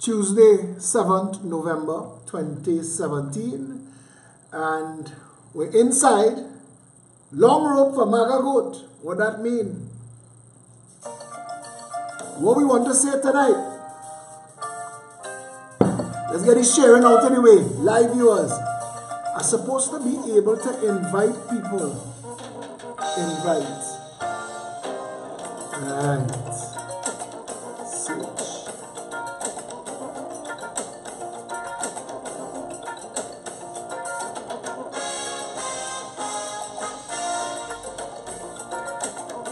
Tuesday, 7th November 2017, and we're inside. Long rope for Magga goat. What that mean? What we want to say tonight? Let's get it sharing out anyway. Live viewers are supposed to be able to invite people. Invite. Right. Search.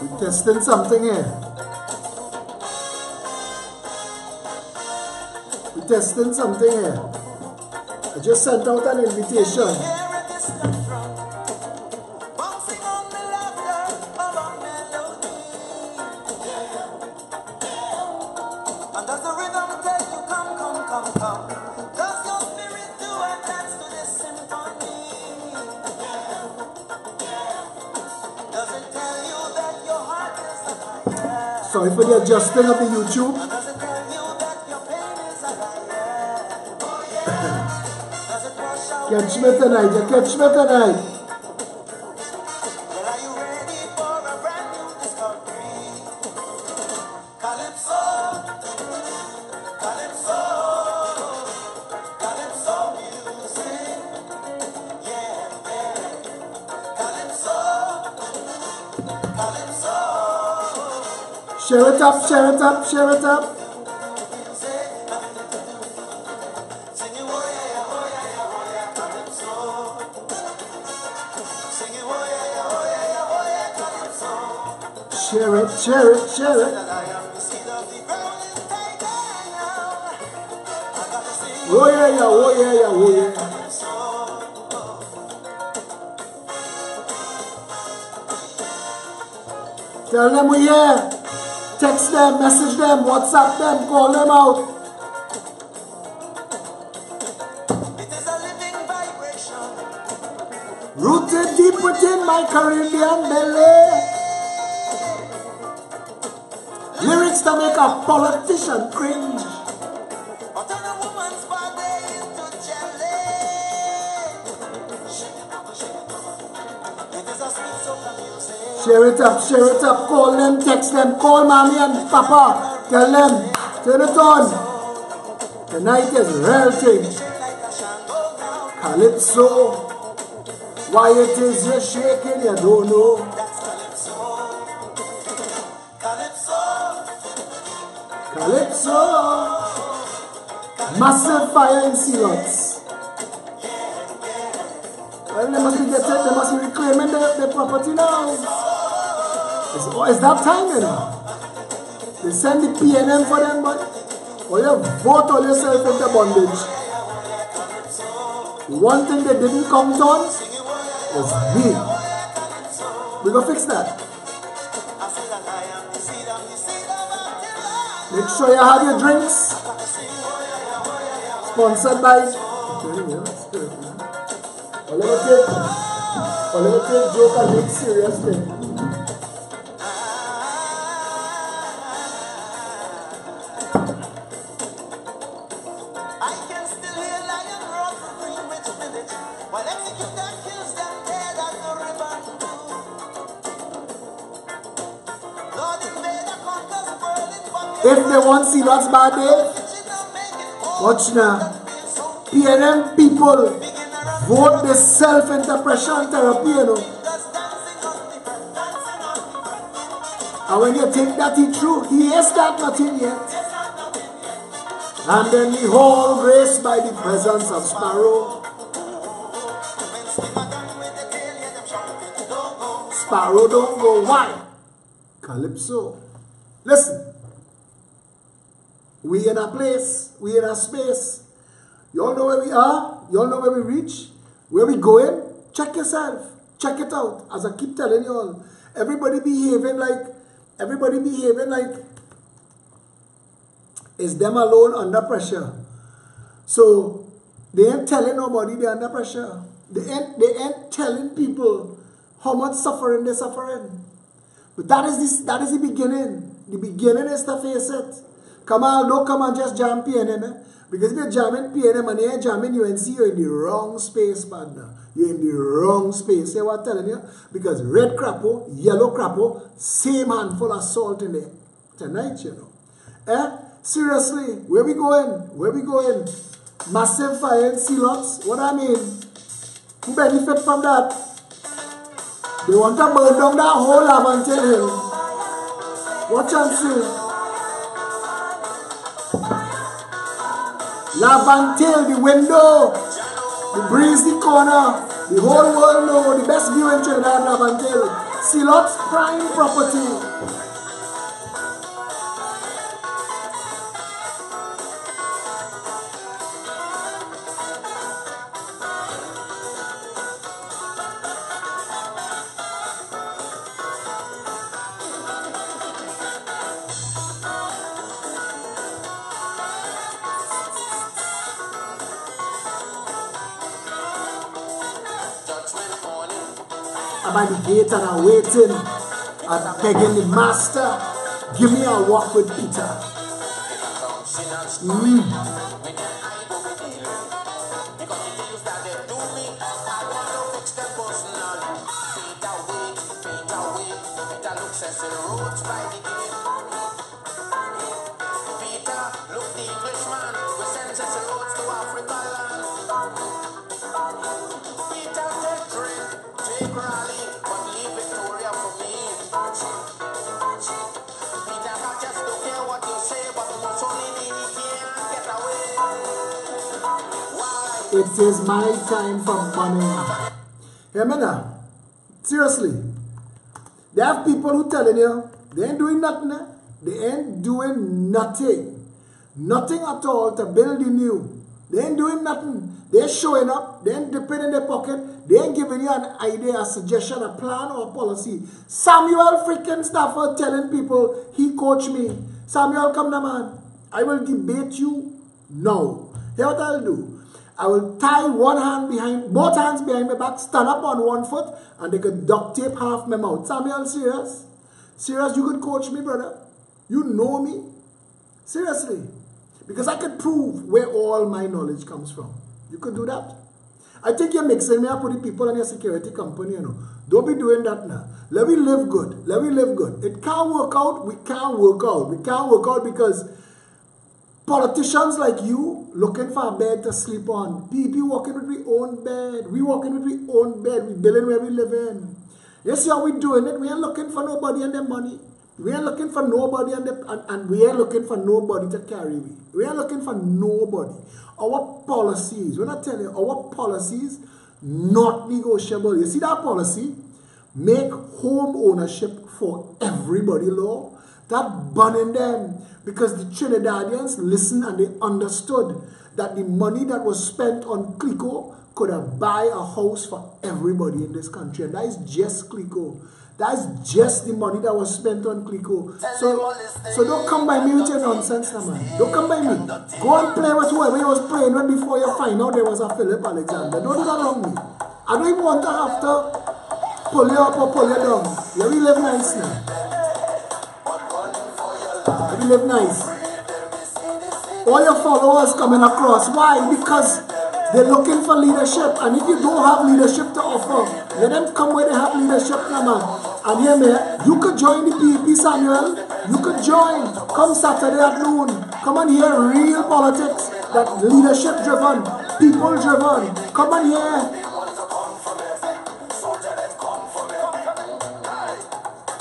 We're testing something here. We're testing something here. I just sent out an invitation. Sorry for the adjusting of the YouTube. Catch me tonight, you catch me tonight. Well, are you ready for a brand new discovery? Calypso, Calypso, Calypso music. Yeah, yeah. Calypso, Calypso. Share it up, share it up, share it up. Share it, share it, share it. Oh yeah, yeah, oh yeah, yeah, oh yeah. Tell them we're here. Text them, message them, WhatsApp them, call them out. It is a living vibration. Rooted deep within my Caribbean belly. Lyrics to make a politician cringe. Or turn a woman's body into jelly. It is a sweet soca music. Share it up, call them, text them, call mommy and papa. Tell them, turn it on. Tonight is real thing. Calypso. Why it is you're shaking, you don't know. That's Calypso. Calypso. Calypso. Massive fire in Celots. Well, they must be getting, they must be reclaiming their property now. It's that time, you know. They send the PNM for them, but or you vote all yourself into bondage. The one thing they didn't count on was me. We gonna fix that. Make sure you have your drinks. Sponsored by a little joke and make serious thing. I can still hear lion roar from Greenwich Village while execution kills them dead at the river. Lord Invader conquers Berlin, but If they want to see lots bad day, watch now. PNM people vote themselves into pressure and therapy, you know. And when you take that he through, he has that nothing yet. And then the whole grace by the presence of Sparrow. Sparrow don't go. Why? Calypso. Listen. We in a place. We in a space. You all know where we are. You all know where we reach. Where we going. Check yourself. Check it out. As I keep telling you all. Everybody behaving like it's them alone under pressure. So they ain't telling nobody they're under pressure. They ain't telling people how much suffering they're suffering. But that is the beginning. The beginning is to face it. Come on, don't come and just jam PNM, eh? Because if you're jamming PNM and you ain't jamming UNC, you're in the wrong space, partner. You're in the wrong space. See what I'm telling you? Because red crapo, yellow crapo, same handful of salt in there. Tonight, you know. Eh? Seriously, where we going? Where we going? Massive fire in Celots? What I mean? Who benefit from that? They want to burn down that whole Laventille Hill. What chances? Laventille, the window, the breezy corner, the whole world know the best view in Trinidad, Laventille. Celots prime property. I'm at the gate and I'm waiting and begging the master, give me a walk with Peter. It is my time for money. Hear me now. Seriously. They have people who telling you they ain't doing nothing. They ain't doing nothing. Nothing at all to build the new. They ain't doing nothing. They're showing up. They ain't dipping in their pocket. They ain't giving you an idea, a suggestion, a plan or a policy. Samuel freaking Stafford telling people he coached me. Samuel, come now, man. I will debate you now. Here's what I'll do. I will tie one hand behind, both hands behind my back, stand up on one foot, and they could duct tape half my mouth. Samuel, serious? Serious, you could coach me, brother? You know me? Seriously. Because I could prove where all my knowledge comes from. You could do that. I think you're mixing me up with the people in your security company, you know. Don't be doing that now. Let me live good. Let me live good. It can't work out. We can't work out. We can't work out because politicians like you looking for a bed to sleep on. People walking with their own bed. We walking with our own bed. We building where we live in. You see how we doing it? We ain't looking for nobody and their money. We ain't looking for nobody and we ain't looking for nobody to carry me. We ain't looking for nobody. Our policies, when I tell you, our policies not negotiable. You see that policy? Make home ownership for everybody law. That banning them. Because the Trinidadians listened and they understood that the money that was spent on Clico could have buy a house for everybody in this country. And that is just Clico. That is just the money that was spent on Clico. So don't come by me with your nonsense, now, man. Don't come by me. Go and play with whoever you was playing with before you find out there was a Philip Alexander. Don't do that on me. I don't even want to have to pull you up or pull you down. Let me live nice now. Let me live nice. All your followers coming across. Why? Because they're looking for leadership. And if you don't have leadership to offer, let them come where they have leadership, man. And hear me, you could join the PEP, Samuel. You could join. Come Saturday at noon. Come and hear real politics. That leadership driven, people driven. Come and hear.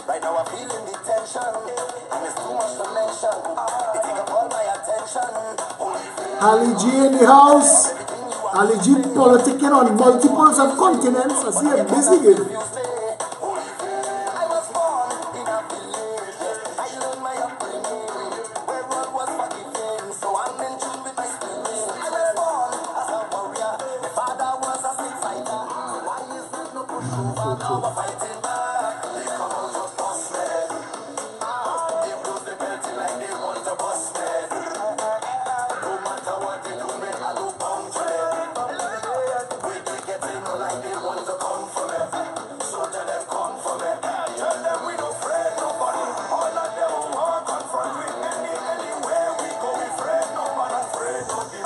Right now I'm feeling the tension. And it's too much to mention. It take up all my attention. Ali G in the house. Ali G politicking on multiples of continents. I see a busy game. I was born in a village. I learned my upbringing. Where road was forgiving. So I'm in tune with my spirit. I was born as a warrior. My father was a street fighter. Why is there no push over? Now we're fighting back. They come out of boss man. They lose the belting like they want to bust man. No matter what they do, man, I go bound for them. We get in like they want to come for me. So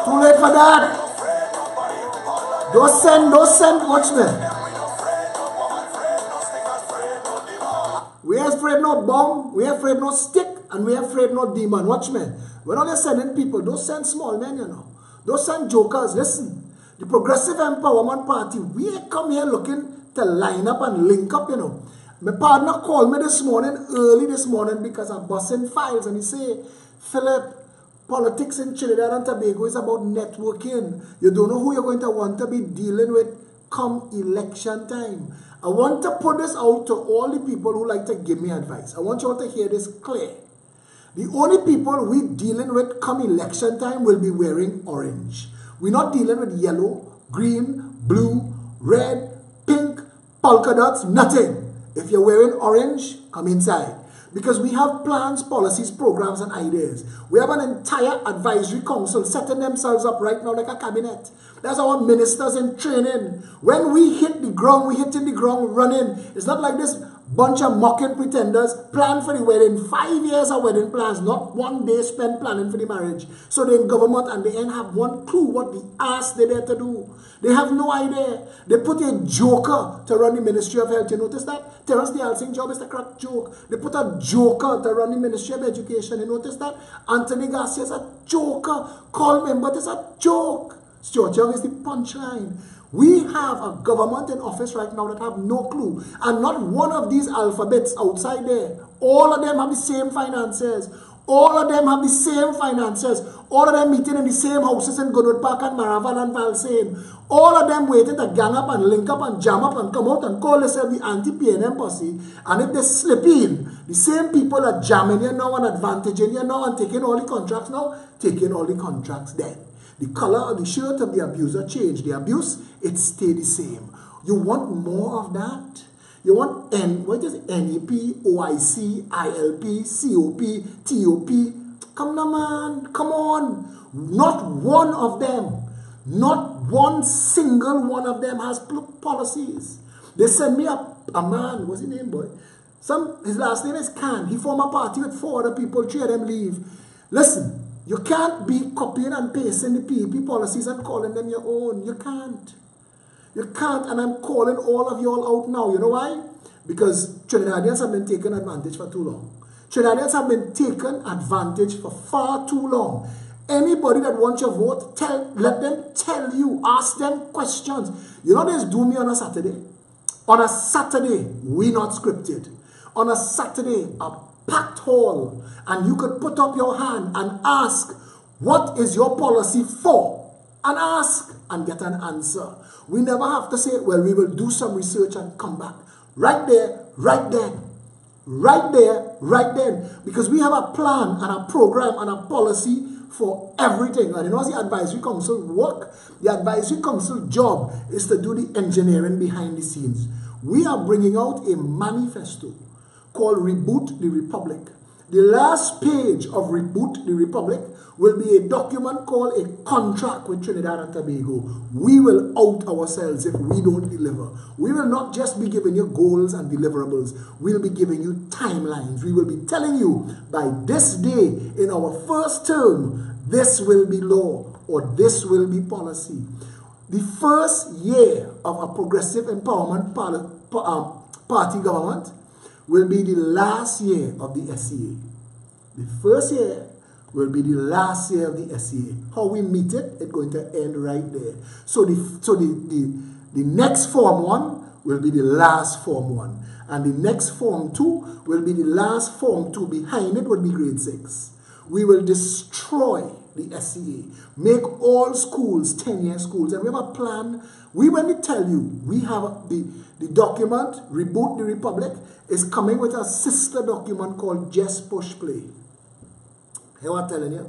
Too late for that. Don't send, watch me. We ain't afraid no bomb, we ain't afraid no stick, and we ain't afraid no demon. Watch me. When all you're sending people, don't send small men, you know. Don't send jokers. Listen, the Progressive Empowerment Party, we ain't come here looking to line up and link up, you know. My partner called me early this morning, because I'm busting files, and he say, Philip, politics in Trinidad and Tobago is about networking. You don't know who you're going to want to be dealing with come election time. I want to put this out to all the people who like to give me advice. I want you all to hear this clear. The only people we dealing with come election time will be wearing orange. We're not dealing with yellow, green, blue, red, pink, polka dots, nothing. If you're wearing orange, come inside. Because we have plans, policies, programs, and ideas. We have an entire advisory council setting themselves up right now like a cabinet. That's our ministers in training. When we hit the ground, we hitting the ground running. It's not like this bunch of mocking pretenders plan for the wedding. 5 years of wedding plans, not 1 day spent planning for the marriage. So they're in government and they ain't have one clue what the ass they're there to do. They have no idea. They put a joker to run the Ministry of Health. You notice that? Terence the Alsing's job is to crack joke. They put a joker to run the Ministry of Education. You notice that? Anthony Garcia is a joker. Call me, but it's a joke. Stuart Young is the punchline. We have a government in office right now that have no clue. And not one of these alphabets outside there. All of them have the same finances. All of them have the same finances. All of them meeting in the same houses in Goodwood Park and Maraval and Valsame. All of them waiting to gang up and link up and jam up and come out and call themselves the anti-PNM posse. And if they slip in, the same people are jamming you now and advantaging you now and taking all the contracts now, taking all the contracts then. The color of the shirt of the abuser changed. The abuse, it stayed the same. You want more of that? You want what is it? NEP, OIC, ILP, COP, TOP? Come on, man. Come on. Not one of them. Not one single one of them has policies. They sent me a man. What's his name, boy? His last name is Khan. He formed a party with 4 other people. 3 of them leave. Listen. You can't be copying and pasting the PEP policies and calling them your own. You can't. You can't, and I'm calling all of y'all out now. You know why? Because Trinidadians have been taken advantage for too long. Trinidadians have been taken advantage for far too long. Anybody that wants your vote, let them tell you. Ask them questions. You know there's do me on a Saturday? On a Saturday, we not scripted. On a Saturday, a packed hall, and you could put up your hand and ask, what is your policy for? And ask and get an answer. We never have to say, well, we will do some research and come back. Right there, right then. Right there, right then. Because we have a plan and a program and a policy for everything. And you know, the advisory council work. The advisory council job is to do the engineering behind the scenes. We are bringing out a manifesto called Reboot the Republic. The last page of Reboot the Republic will be a document called a contract with Trinidad and Tobago. We will out ourselves if we don't deliver. We will not just be giving you goals and deliverables. We'll be giving you timelines. We will be telling you by this day in our first term, this will be law or this will be policy. The first year of a Progressive Empowerment Party government will be the last year of the SCA. The first year will be the last year of the SCA. How we meet it, it's going to end right there. So the next Form 1 will be the last Form 1. And the next Form 2 will be the last Form 2. Behind it would be grade 6. We will destroy the SCA. Make all schools 10-year schools. And we have a plan. When we tell you, we have the document, Reboot the Republic, is coming with a sister document called Just Push Play. Here I'm telling you,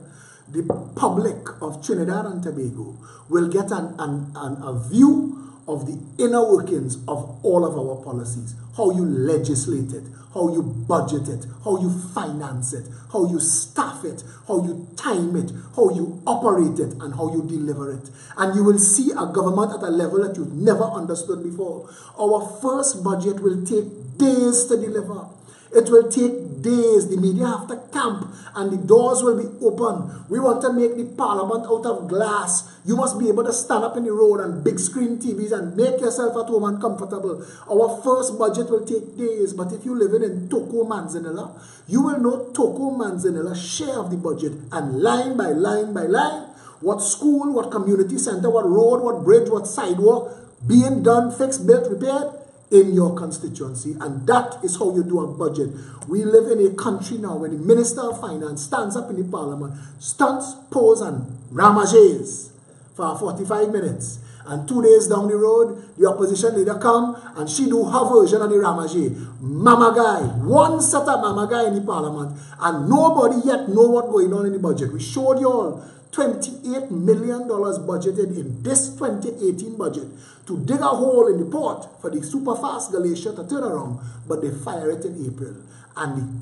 the public of Trinidad and Tobago will get a view of the inner workings of all of our policies. How you legislate it, how you budget it, how you finance it, how you staff it, how you time it, how you operate it, and how you deliver it. And you will see a government at a level that you've never understood before. Our first budget will take days to deliver. It will take days. The media have to camp and the doors will be open. We want to make the parliament out of glass. You must be able to stand up in the road and big screen TVs and make yourself at home and comfortable. Our first budget will take days, but if you live in Toko Manzanilla, you will know Toko Manzanilla share of the budget, and line by line by line, what school, what community center, what road, what bridge, what sidewalk being done, fixed, built, repaired in your constituency. And that is how you do a budget. We live in a country now where the Minister of Finance stands up in the parliament, stunts, pose, and ramages for 45 minutes. And 2 days down the road, the opposition leader come and she do her version of the ramage. Mama guy, one set of mama guy in the parliament, and nobody yet know what's going on in the budget. We showed you all $28 million budgeted in this 2018 budget to dig a hole in the port for the super-fast glacier to turn around, but they fire it in April. And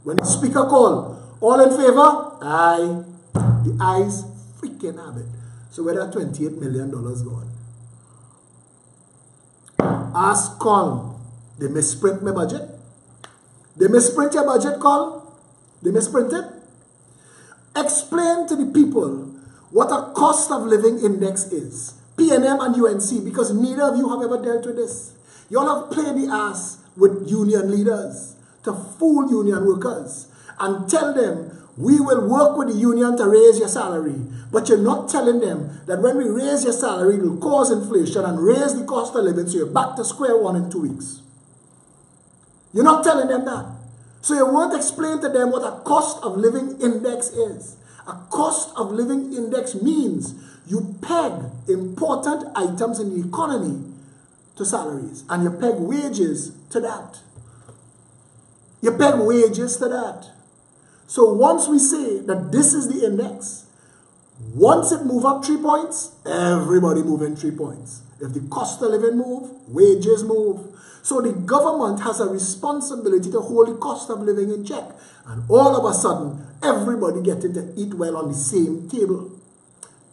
when the speaker called, all in favor? Aye. The ayes freaking have it. So where that $28 million gone? Ask Colm. They misprint my budget. They misprint your budget, Colm. They misprint it. Explain to the people what a cost of living index is. PNM and UNC, because neither of you have ever dealt with this. You all have played the ass with union leaders to fool union workers and tell them, we will work with the union to raise your salary. But you're not telling them that when we raise your salary, it will cause inflation and raise the cost of living, so you're back to square one in 2 weeks. You're not telling them that. So you won't explain to them what a cost of living index is. A cost of living index means you peg important items in the economy to salaries, and you peg wages to that. You peg wages to that. So once we say that this is the index, once it move up 3 points, everybody move in 3 points. If the cost of living move, wages move. So the government has a responsibility to hold the cost of living in check. And all of a sudden, everybody getting to eat well on the same table.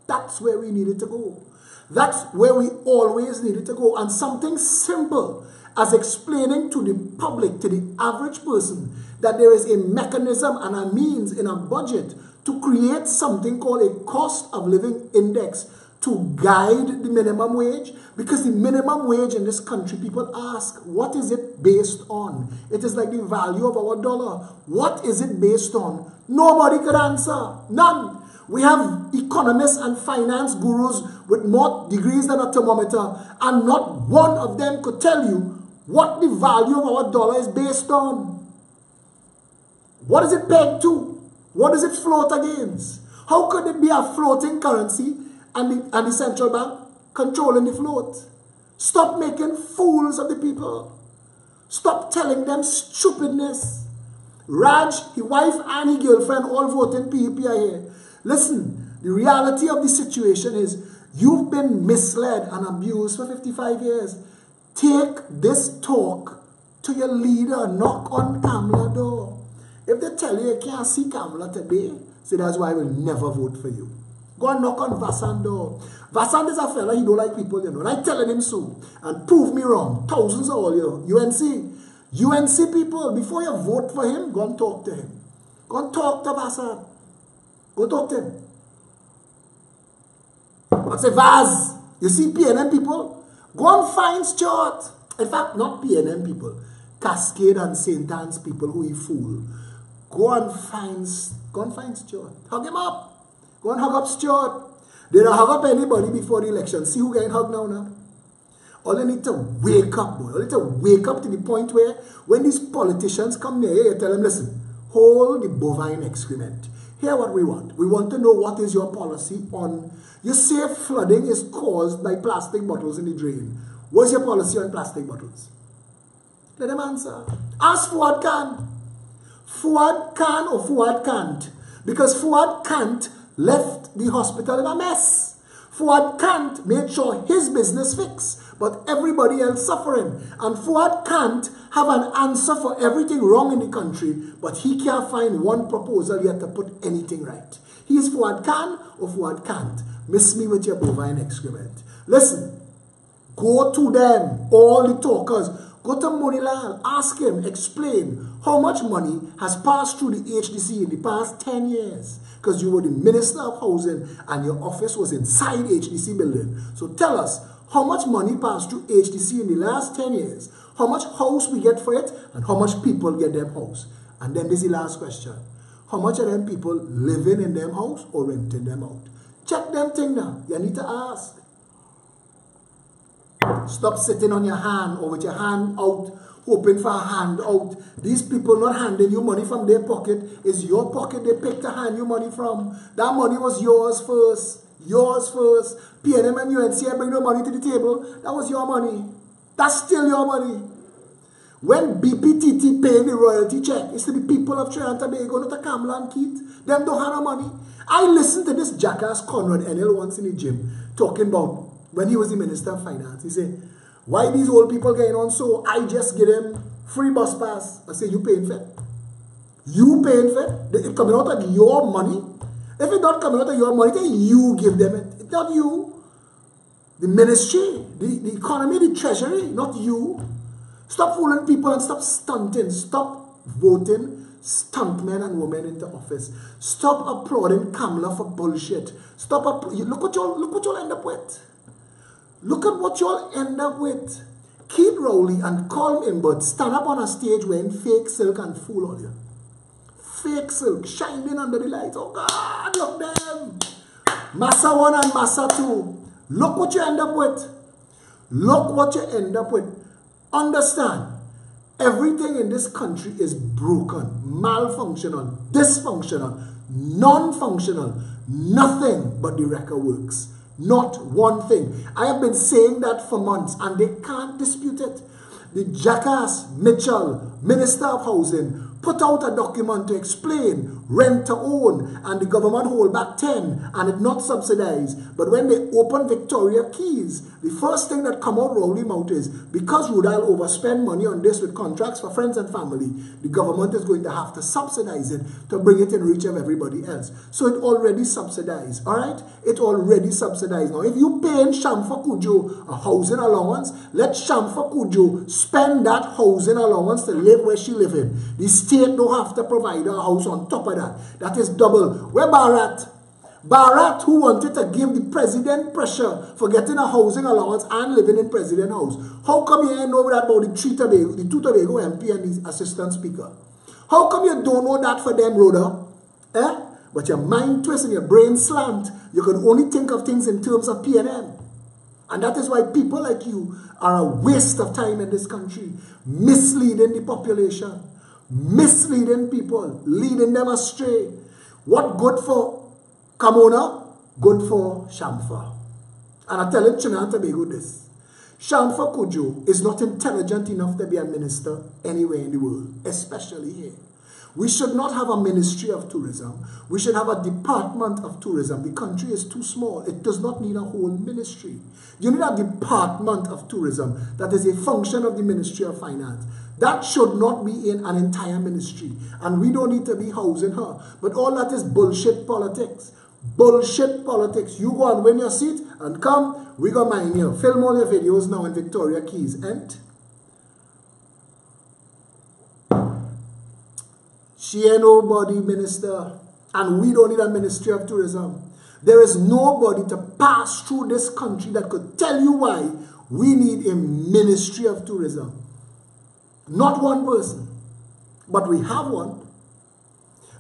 That's where we needed to go. That's where we always needed to go. And something simple as explaining to the public, to the average person, that there is a mechanism and a means in a budget to create something called a cost of living index to guide the minimum wage. Because the minimum wage in this country, people ask, what is it based on? It is like the value of our dollar. What is it based on? Nobody could answer. None. We have economists and finance gurus with more degrees than a thermometer, and not one of them could tell you what the value of our dollar is based on. What is it pegged to? What does it float against? How could it be a floating currency and the central bank controlling the float? Stop making fools of the people. Stop telling them stupidness. Raj, his wife and his girlfriend all voting PEP are here. Listen, the reality of the situation is you've been misled and abused for 55 years. Take this talk to your leader. Knock on Kamala door. If they tell you you can't see Kamala today, say that's why I will never vote for you. Go and knock on Vasan door. Vasan is a fella, he don't like people, you know. And I'm telling him so. And prove me wrong. Thousands of all you. UNC people, before you vote for him, go and talk to him. Go and talk to Vasan. Go talk to him. I say, Vaz, you see PNM people? Go and find Stuart. In fact, not PNM people. Cascade and St. Anne's people who he fool. Go and find Stuart. Hug him up. Go and hug up Stuart. They don't hug up anybody before the election. See who getting hugged now? All you need to wake up, boy. All you need to wake up to the point where when these politicians come near you, you tell them, listen, hold the bovine excrement. Here's what we want. We want to know what is your policy on, you say flooding is caused by plastic bottles in the drain. What's your policy on plastic bottles? Let them answer. Ask Fuad Khan. Fuad Khan or Fuad can't. Because Fuad Kant left the hospital in a mess. Fuad Kant made sure his business fixed, but everybody else suffering. And Fuad can't have an answer for everything wrong in the country, but he can't find one proposal yet to put anything right. He's Fuad Khan or Fuad can't. Miss me with your bovine excrement. Listen, go to them, all the talkers. Go to Monilal, ask him, explain how much money has passed through the HDC in the past 10 years. Because you were the Minister of Housing and your office was inside HDC building. So tell us, how much money passed through HDC in the last 10 years? How much house we get for it? And how much people get them house? And then this is the last question. How much of them people living in them house or renting them out? Check them thing now. You need to ask. Stop sitting on your hand or with your hand out, hoping for a hand out. These people not handing you money from their pocket. It's your pocket they picked to hand you money from. That money was yours first. Yours first. PNM and UNC bring the money to the table. That was your money. That's still your money. When BPTT paying the royalty check, it's to the people of Trinidad and Tobago, not to Kamala and Keith. Them don't have no money. I listened to this jackass Conrad Enel once in the gym talking about when he was the Minister of Finance. He said, why these old people getting on so? I just give them free bus pass. I say, you paying for it? You paying for it? It's coming out of your money. If it's not coming out of your money, then you give them it. It's not you. The ministry, the economy, the treasury, not you. Stop fooling people and stop stunting. Stop voting stuntmen and women into office. Stop applauding Kamala for bullshit. Stop. Look what you'll end up with. Look at what you'll end up with. Keith Rowley and Colm Imbert stand up on a stage wearing fake silk and fool all you. Fake silk shining under the lights. Oh God, look them. Massa 1 and Massa 2. Look what you end up with. Look what you end up with. Understand, everything in this country is broken, malfunctional, dysfunctional, non-functional. Nothing but the record works. Not one thing. I have been saying that for months and they can't dispute it. The jackass Mitchell, Minister of Housing, put out a document to explain rent to own and the government hold back 10 and it not subsidized. But when they open Victoria Keys, the first thing that come out Rowley mouth is because Rudal overspend money on this with contracts for friends and family, the government is going to have to subsidize it to bring it in reach of everybody else. So it already subsidized, all right? It already subsidized. Now, if you paying Shamfa Kujo a housing allowance, let Shamfa Kujo spend that housing allowance to live where she live in. The state don't have to provide a house on top of that. That is double. Where Bharat? Bharat, who wanted to give the president pressure for getting a housing allowance and living in president house. How come you ain't know that about the two Tobago MP and the assistant speaker? How come you don't know that for them, Rhoda? Eh? But your mind twist and your brain slant. You can only think of things in terms of PNM. And that is why people like you are a waste of time in this country, misleading the population, misleading people, leading them astray. What good for Kamona? Good for Shamfa. And I tell Trinidad and Tobago this. Shamfa Kujo is not intelligent enough to be a minister anywhere in the world, especially here. We should not have a ministry of tourism. We should have a department of tourism. The country is too small. It does not need a whole ministry. You need a department of tourism that is a function of the Ministry of Finance. That should not be in an entire ministry. And we don't need to be housing her. But all that is bullshit politics. Bullshit politics. You go and win your seat and come, we go mine you. Film all your videos now in Victoria Keys. And she ain't nobody minister. And we don't need a Ministry of Tourism. There is nobody to pass through this country that could tell you why we need a Ministry of Tourism. Not one person. But we have one.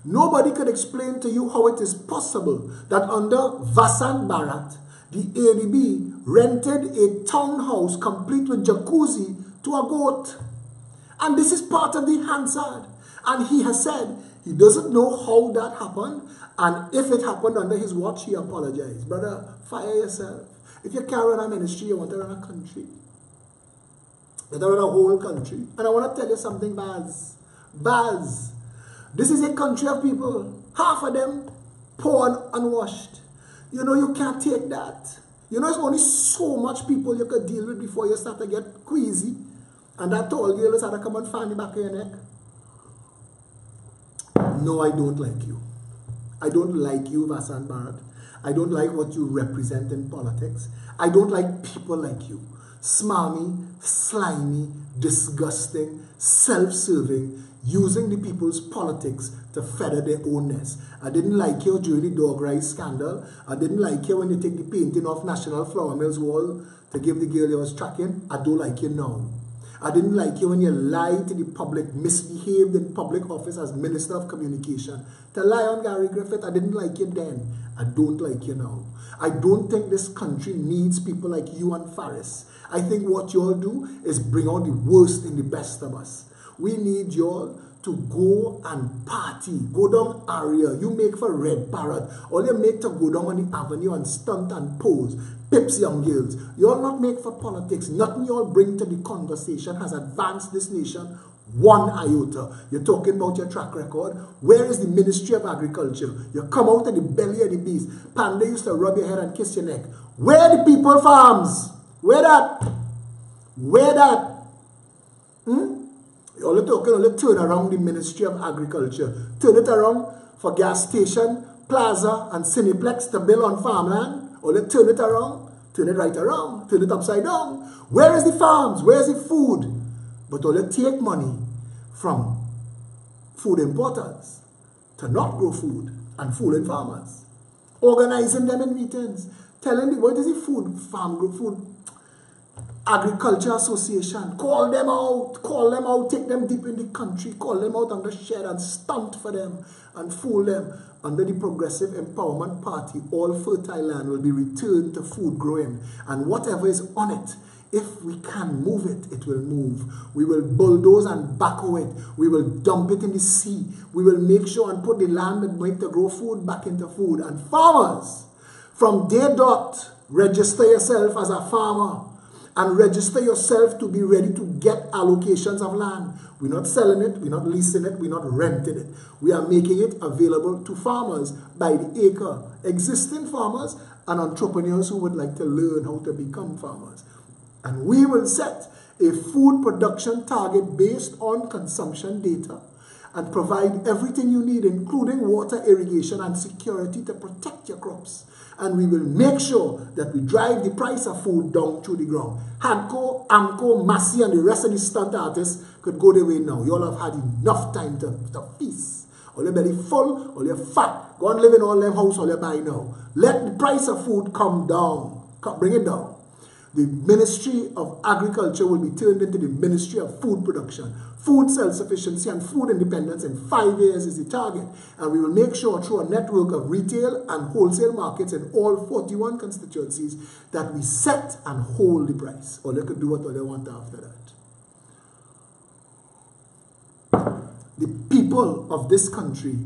Nobody could explain to you how it is possible that under Vasant Bharat, the ADB rented a townhouse complete with jacuzzi to a goat. And this is part of the Hansard. And he has said he doesn't know how that happened. And if it happened under his watch, he apologized. Brother, fire yourself. If you can't run a ministry, you want to run a country. You want to run a whole country. And I want to tell you something, Baz. Baz. This is a country of people. Half of them poor and unwashed. You know, you can't take that. You know, it's only so much people you could deal with before you start to get queasy. And that tall girl is had to come and fan the back of your neck. No, I don't like you. I don't like you, Vasant Bharat. I don't like what you represent in politics. I don't like people like you. smarmy, slimy, disgusting, self-serving, using the people's politics to feather their own nest. I didn't like you during the dog rice scandal. I didn't like you when you take the painting off National Flour Mill's wall to give the girl you was tracking. I don't like you now. I didn't like you when you lied to the public, misbehaved in public office as Minister of Communication. To lie on Gary Griffith, I didn't like you then. I don't like you now. I don't think this country needs people like you and Faris. I think what you all do is bring out the worst in the best of us. We need y'all to go and party. Go down area. You make for Red Parrot. All you make to go down on the avenue and stunt and pose. Pips young girls. You all not make for politics. Nothing you all bring to the conversation has advanced this nation one iota. You're talking about your track record. Where is the Ministry of Agriculture? You come out of the belly of the beast. Panda used to rub your head and kiss your neck. Where are the people farms? Where that? Where that? All you're talking, only turn around the Ministry of Agriculture. Turn it around for gas station, plaza, and cineplex to build on farmland. All you turn it around, turn it right around, turn it upside down. Where is the farms? Where is the food? But all you take money from food importers to not grow food and fooling farmers. Organizing them in meetings. Telling them, what is the food Agriculture Association, call them out, take them deep in the country, call them out on the shed and stunt for them and fool them. Under the Progressive Empowerment Party, all fertile land will be returned to food growing, and whatever is on it, if we can move it, it will move. We will bulldoze and backhoe it. We will dump it in the sea. We will make sure and put the land that make to grow food back into food. And farmers, from day dot, register yourself as a farmer. And register yourself to be ready to get allocations of land. We're not selling it, we're not leasing it, we're not renting it. We are making it available to farmers by the acre. Existing farmers and entrepreneurs who would like to learn how to become farmers. And we will set a food production target based on consumption data and provide everything you need, including water, irrigation, and security to protect your crops. And we will make sure that we drive the price of food down to the ground. Hadco, Amco, Massey, and the rest of the stunt artists could go their way now. You all have had enough time to feast. All your belly full, all your fat. Go and live in all them house, all you buy now. Let the price of food come down. Bring it down. The Ministry of Agriculture will be turned into the Ministry of Food Production. Food self-sufficiency and food independence in 5 years is the target. And we will make sure through a network of retail and wholesale markets in all 41 constituencies that we set and hold the price. Or they could do what they want after that. The people of this country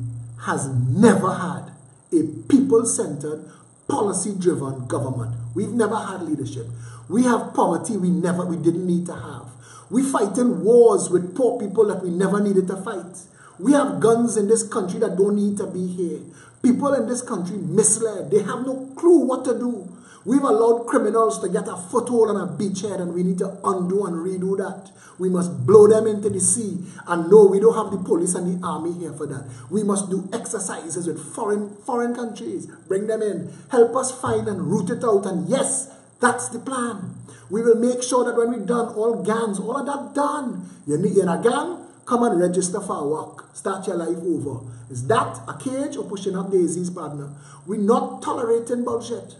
has never had a people-centered, policy-driven government. We've never had leadership. We have poverty we didn't need to have. We fighting wars with poor people that we never needed to fight. We have guns in this country that don't need to be here. People in this country misled. They have no clue what to do. We've allowed criminals to get a foothold on a beachhead, and we need to undo and redo that. We must blow them into the sea. And no, we don't have the police and the army here for that. We must do exercises with foreign countries. Bring them in. Help us find and root it out. And yes, that's the plan. We will make sure that when we're done, all gangs, all of that done. You're in a gang, come and register for a walk. Start your life over. Is that a cage or pushing up daisies, partner? We're not tolerating bullshit.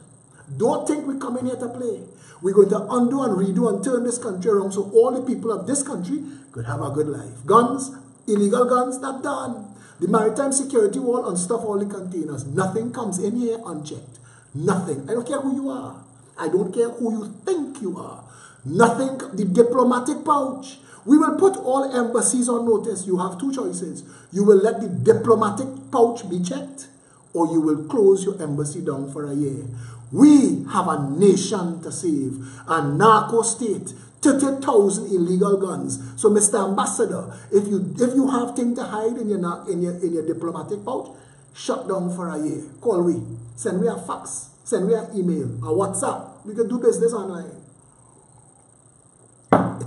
Don't think we come in here to play. We're going to undo and redo and turn this country around so all the people of this country could have a good life. Guns, illegal guns, that's done. The maritime security wall, unstuff all the containers. Nothing comes in here unchecked. Nothing. I don't care who you are. I don't care who you think you are. Nothing. The diplomatic pouch. We will put all embassies on notice. You have two choices. You will let the diplomatic pouch be checked, or you will close your embassy down for a year. We have a nation to save, a narco state, 30,000 illegal guns. So, Mr. Ambassador, if you have things to hide in your diplomatic pouch, shut down for a year. Call we, send me a fax, send me an email, a WhatsApp. We can do business online.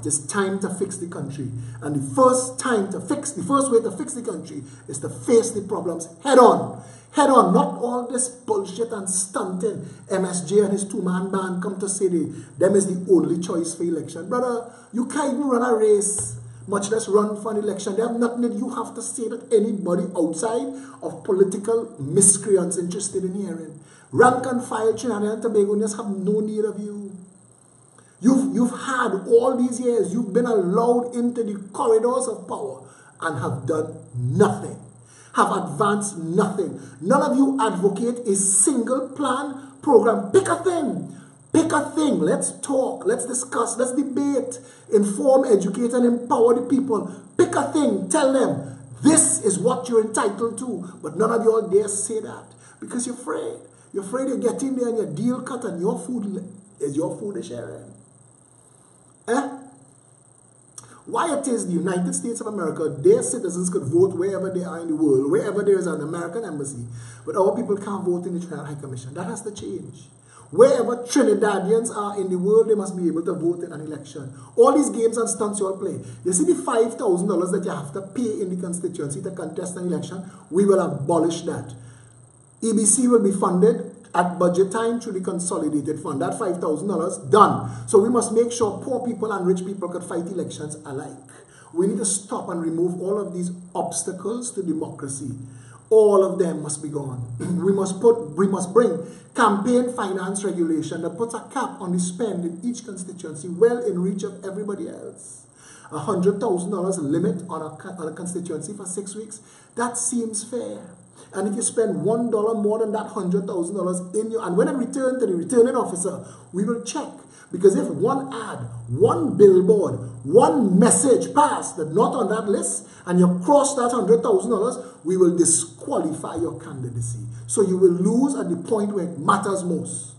It is time to fix the country. And the first way to fix the country is to face the problems head on. Head on, not all this bullshit and stunting. MSJ and his two-man band come to say them is the only choice for election. Brother, you can't even run a race, much less run for an election. They have nothing that you have to say that anybody outside of political miscreants interested in hearing. Rank and file Trinidad and Tobagonians have no need of you. You've had all these years, you've been allowed into the corridors of power and have done nothing. Have advanced nothing. None of you advocate a single plan, program. Pick a thing. Pick a thing. Let's talk. Let's discuss. Let's debate. Inform, educate, and empower the people. Pick a thing. Tell them, this is what you're entitled to. But none of you all dare say that. Because you're afraid. You're afraid you get in there and your deal cut and your food is your food to share. Why it is the United States of America, their citizens could vote wherever they are in the world, wherever there is an American embassy, but our people can't vote in the Trinidad High Commission. That has to change. Wherever Trinidadians are in the world, they must be able to vote in an election. All these games and stunts you all play. You see the $5,000 that you have to pay in the constituency to contest an election? We will abolish that. EBC will be funded at budget time through the consolidated fund. That $5,000 done. So we must make sure poor people and rich people can fight elections alike. We need to stop and remove all of these obstacles to democracy. All of them must be gone. We must bring campaign finance regulation that puts a cap on the spend in each constituency, well in reach of everybody else. $100,000 limit on a constituency for 6 weeks. That seems fair. And if you spend $1 more than that $100,000 in your, and when I return to the returning officer, we will check. Because if one ad, one billboard, one message passed that not on that list, and you cross that $100,000, we will disqualify your candidacy. So you will lose at the point where it matters most.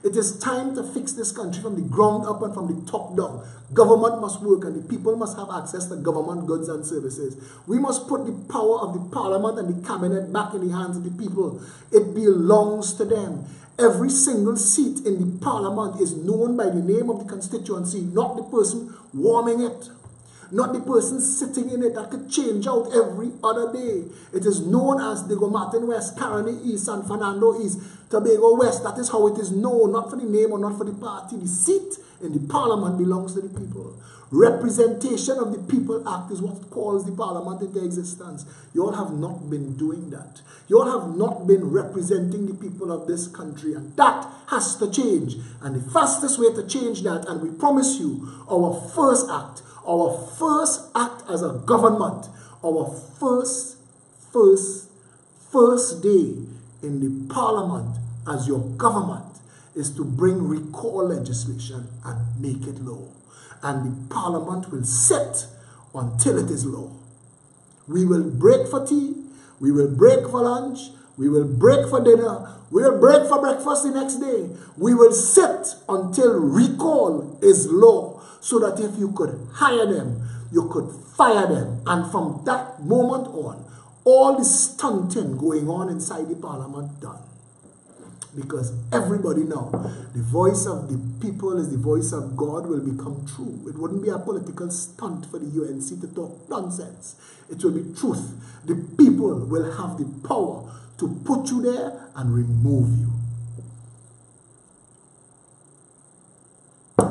It is time to fix this country from the ground up and from the top down. Government must work and the people must have access to government goods and services. We must put the power of the parliament and the cabinet back in the hands of the people. It belongs to them. Every single seat in the parliament is known by the name of the constituency, not the person warming it. Not the person sitting in it that could change out every other day. It is known as Diego Martin West, Caroni East, San Fernando East, Tobago West. That is how it is known, not for the name or not for the party. The seat in the parliament belongs to the people. Representation of the People Act is what calls the parliament into existence. You all have not been doing that. You all have not been representing the people of this country, and that has to change. And the fastest way to change that, and we promise you, our first act as a government, our first day in the parliament as your government is to bring recall legislation and make it law. And the parliament will sit until it is law. We will break for tea, we will break for lunch, we will break for dinner, we will break for breakfast the next day. We will sit until recall is law, so that if you could hire them, you could fire them. And from that moment on, all the stunting going on inside the parliament done. Because everybody now, the voice of the people is the voice of God will become true. It wouldn't be a political stunt for the UNC to talk nonsense. It will be truth. The people will have the power to put you there and remove you.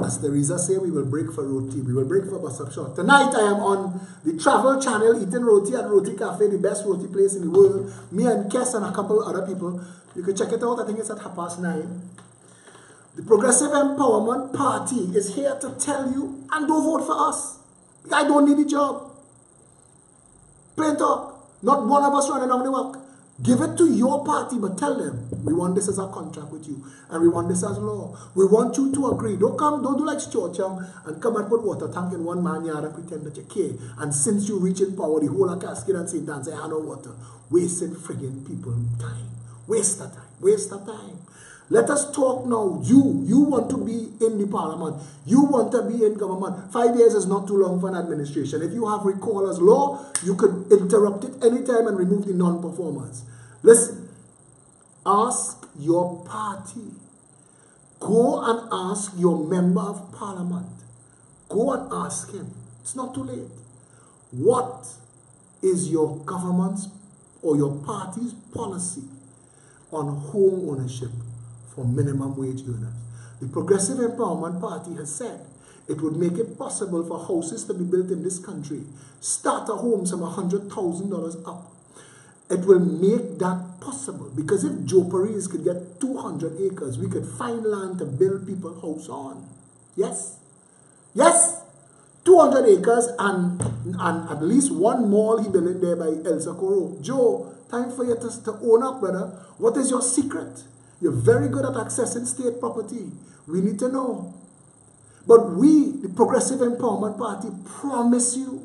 As Teresa said, we will break for roti. We will break for Basab Short. Tonight I am on the Travel Channel eating roti at Roti Cafe, the best roti place in the world. Me and Kes and a couple other people. You can check it out. I think it's at 9:30. The Progressive Empowerment Party is here to tell you, and don't vote for us. I don't need the job. Plain talk. Not one of us running down the work. Give it to your party, but tell them, we want this as a contract with you, and we want this as law. We want you to agree. Don't do like Stuart Young and come and put water tank in one man yard and pretend that you care. And since you reach in power, the whole of Cascade and St. Anne say, I know water. Wasting friggin' people time. Waste of time. Waste of time. Let us talk now. You want to be in the parliament. You want to be in government. 5 years is not too long for an administration. If you have recall as law, you could interrupt it anytime and remove the non-performers. Listen, ask your party. Go and ask your member of parliament. Go and ask him. It's not too late. What is your government's or your party's policy on home ownership for minimum wage earners? The Progressive Empowerment Party has said it would make it possible for houses to be built in this country, starter homes from $100,000 up. It will make that possible, because if Joe Paris could get 200 acres, we could find land to build people's house on. Yes? Yes? 200 acres and at least one mall he built there by El Socorro. Joe, time for you to own up, brother. What is your secret? You're very good at accessing state property. We need to know. But we, the Progressive Empowerment Party, promise you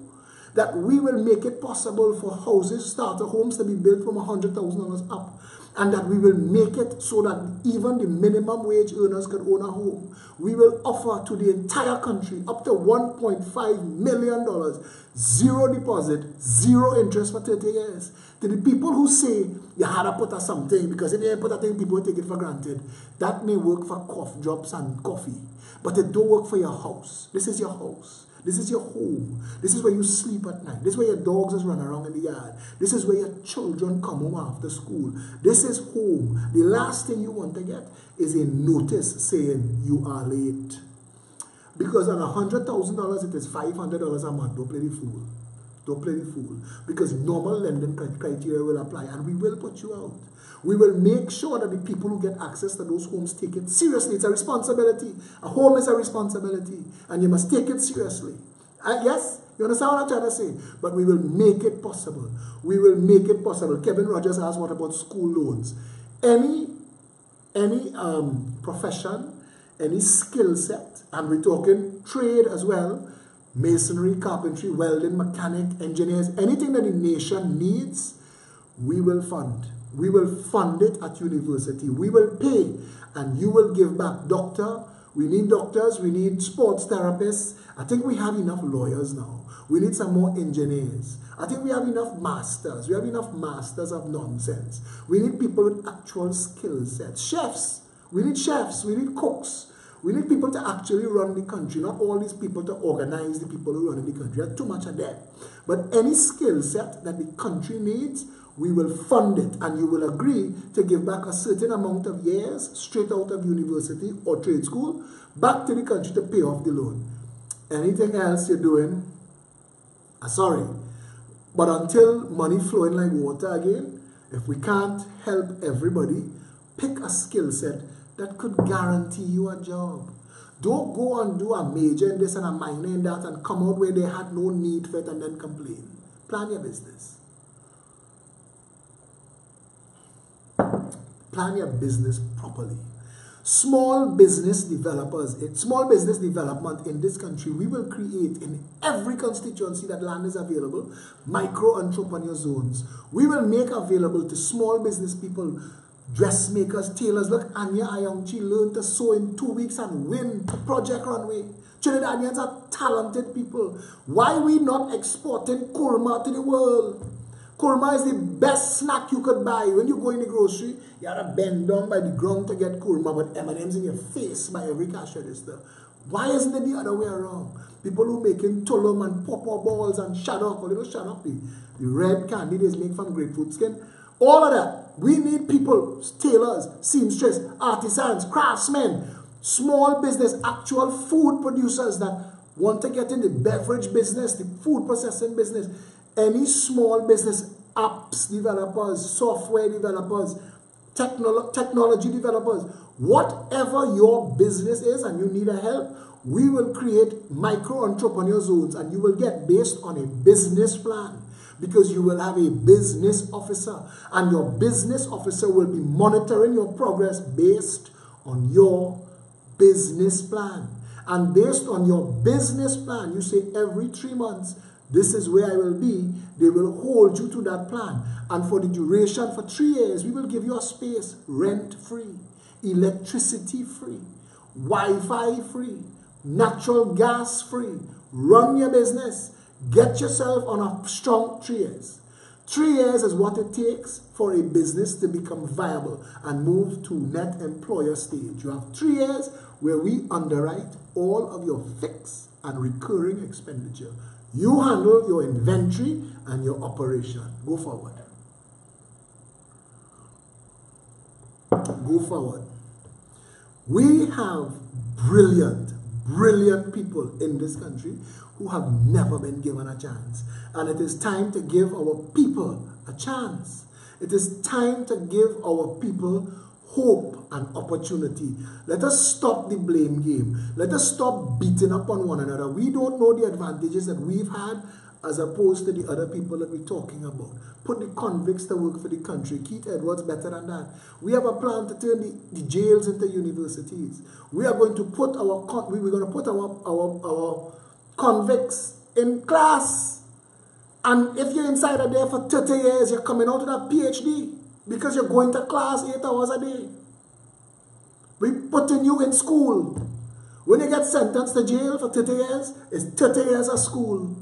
that we will make it possible for houses, starter homes to be built from $100,000 up. And that we will make it so that even the minimum wage earners can own a home. We will offer to the entire country up to $1.5 million, zero deposit, zero interest for 30 years. To the people who say you had to put a something, because if you put a thing, people will take it for granted. That may work for cough drops and coffee, but it don't work for your house. This is your house. This is your home. This is where you sleep at night. This is where your dogs just run around in the yard. This is where your children come home after school. This is home. The last thing you want to get is a notice saying you are late. Because on $100,000, it is $500 a month. Don't play the fool. Don't play the fool. Because normal lending criteria will apply, and we will put you out. We will make sure that the people who get access to those homes take it seriously. It's a responsibility. A home is a responsibility, and you must take it seriously. Yes? You understand what I'm trying to say? But we will make it possible. We will make it possible. Kevin Rogers asked, what about school loans? Any profession, any skill set, and we're talking trade as well, masonry, carpentry, welding, mechanic, engineers, anything that the nation needs, we will fund. We will fund it at university. We will pay, and you will give back. Doctor, we need doctors, we need sports therapists. I think we have enough lawyers now. We need some more engineers. I think we have enough masters. We have enough masters of nonsense. We need people with actual skill sets. Chefs. We need chefs. We need cooks. We need people to actually run the country, not all these people to organize the people who run the country. There's too much of that. But any skill set that the country needs, we will fund it, and you will agree to give back a certain amount of years straight out of university or trade school back to the country to pay off the loan. Anything else you're doing, sorry. But until money flowing like water again, if we can't help everybody, pick a skill set that could guarantee you a job. Don't go and do a major in this and a minor in that and come out where they had no need for it and then complain. Plan your business. Plan your business properly. Small business developers, small business development in this country, we will create in every constituency that land is available, micro-entrepreneur zones. We will make available to small business people, dressmakers, tailors. Look, Anya Ayongchi learned to sew in 2 weeks and win Project Runway. Trinidadians are talented people. Why are we not exporting kurma to the world? Kurma is the best snack you could buy. When you go in the grocery, you have to bend down by the ground to get kurma, but M&M's in your face by every cash register. Why isn't it the other way around? People who making tulum and pawpaw balls and shaddock, or little shaddock, the red candy they make from grapefruit skin, all of that. We need people, tailors, seamstress, artisans, craftsmen, small business, actual food producers that want to get in the beverage business, the food processing business. Any small business, apps developers, software developers, technology developers, whatever your business is and you need a help, we will create micro-entrepreneur zones, and you will get based on a business plan, because you will have a business officer, and your business officer will be monitoring your progress based on your business plan. And based on your business plan, you say every 3 months, this is where I will be. They will hold you to that plan. And for the duration, for 3 years, we will give you a space rent-free, electricity-free, Wi-Fi free, natural gas free. Run your business. Get yourself on a strong 3 years. 3 years is what it takes for a business to become viable and move to net employer stage. You have 3 years where we underwrite all of your fixed and recurring expenditure. You handle your inventory and your operation. Go forward. Go forward. We have brilliant, brilliant people in this country who have never been given a chance. And it is time to give our people a chance. It is time to give our people hope and opportunity. Let us stop the blame game. Let us stop beating up on one another. We don't know the advantages that we've had as opposed to the other people that we're talking about. Put the convicts to work for the country. Keith Edwards better than that. We have a plan to turn the jails into universities. We are going to put our convicts in class. And if you're inside of there for 30 years, you're coming out with a PhD because you're going to class 8 hours a day. We're putting you in school. When you get sentenced to jail for 30 years, it's 30 years of school.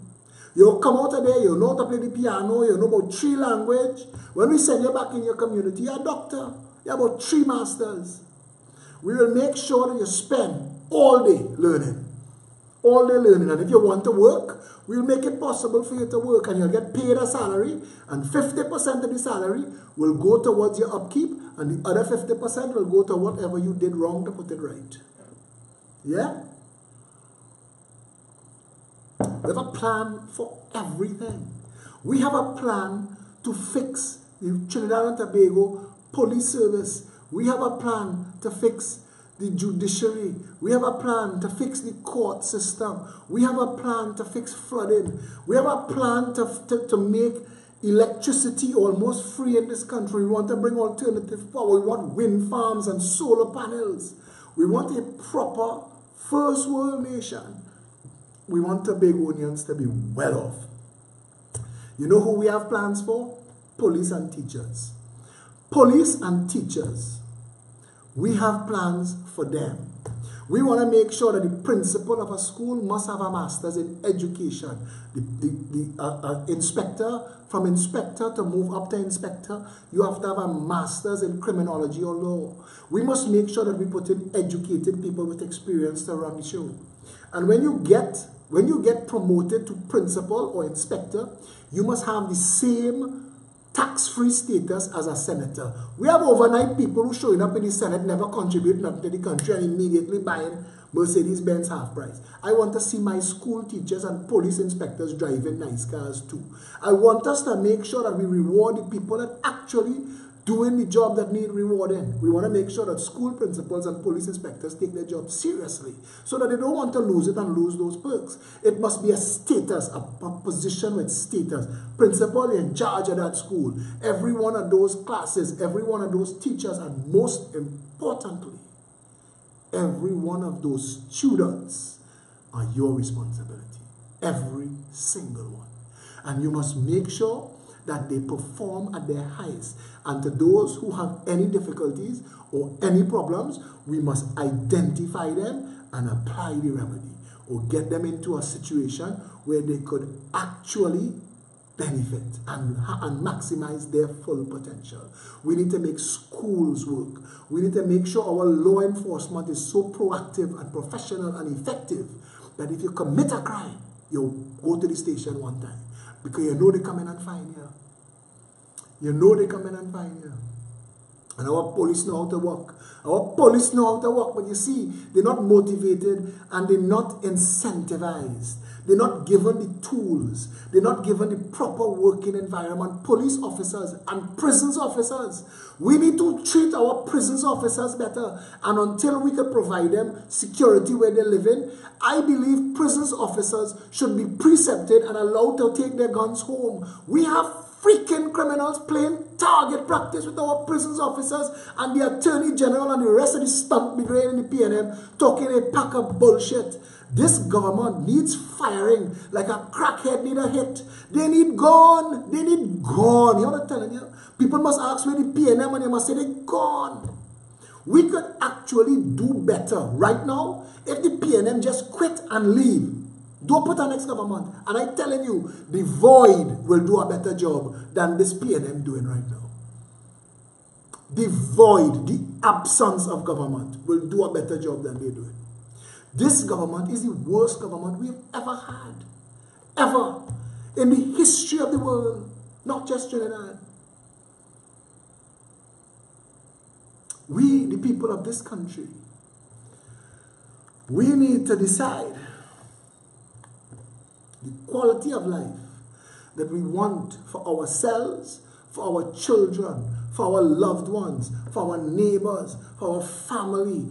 You come out of there, you know how to play the piano, you know about 3 languages. When we send you back in your community, you're a doctor. You have about 3 masters. We will make sure that you spend all day learning. All day learning. And if you want to work, we'll make it possible for you to work. And you'll get paid a salary. And 50% of the salary will go towards your upkeep. And the other 50% will go to whatever you did wrong to put it right. Yeah? We have a plan for everything. We have a plan to fix the Trinidad and Tobago police service. We have a plan to fix the judiciary. We have a plan to fix the court system. We have a plan to fix flooding. We have a plan to make electricity almost free in this country. We want to bring alternative power. We want wind farms and solar panels. We want a proper first world nation. We want Tobagonians to be well off. You know who we have plans for? Police and teachers. Police and teachers. We have plans for them. We want to make sure that the principal of a school must have a master's in education. The inspector, from inspector to move up to inspector, you have to have a master's in criminology or law. We must make sure that we put in educated people with experience to run the show. And when you get promoted to principal or inspector, you must have the same tax-free status as a senator. We have overnight people who showing up in the Senate, never contribute nothing to the country and immediately buying Mercedes-Benz half price. I want to see my school teachers and police inspectors driving nice cars too. I want us to make sure that we reward the people that actually doing the job that need rewarding. We want to make sure that school principals and police inspectors take their job seriously so that they don't want to lose it and lose those perks. It must be a status, a position with status. Principal in charge of that school. Every one of those classes, every one of those teachers, and most importantly, every one of those students are your responsibility. Every single one. And you must make sure that they perform at their highest. And to those who have any difficulties or any problems, we must identify them and apply the remedy or get them into a situation where they could actually benefit and maximize their full potential. We need to make schools work. We need to make sure our law enforcement is so proactive and professional and effective that if you commit a crime, you'll go to the station one time. Because you know they come in and find you. You know they come in and find you. And our police know how to work. Our police know how to work. But you see, they're not motivated and they're not incentivized. They're not given the tools. They're not given the proper working environment. Police officers and prisons officers. We need to treat our prisons officers better. And until we can provide them security where they live in, I believe prisons officers should be precepted and allowed to take their guns home. We have freaking criminals playing target practice with our prisons officers and the Attorney General and the rest of the stump brigade and the PNM talking a pack of bullshit. This government needs firing like a crackhead need a hit. They need gone. They need gone. You know what I'm telling you? People must ask where the PNM and they must say they're gone. We could actually do better right now if the PNM just quit and leave. Don't put our next government. And I'm telling you, the void will do a better job than this PNM doing right now. The void, the absence of government will do a better job than they're doing. This government is the worst government we've ever had. Ever. In the history of the world. Not just Trinidad. We, the people of this country, we need to decide the quality of life that we want for ourselves, for our children, for our loved ones, for our neighbors, for our family.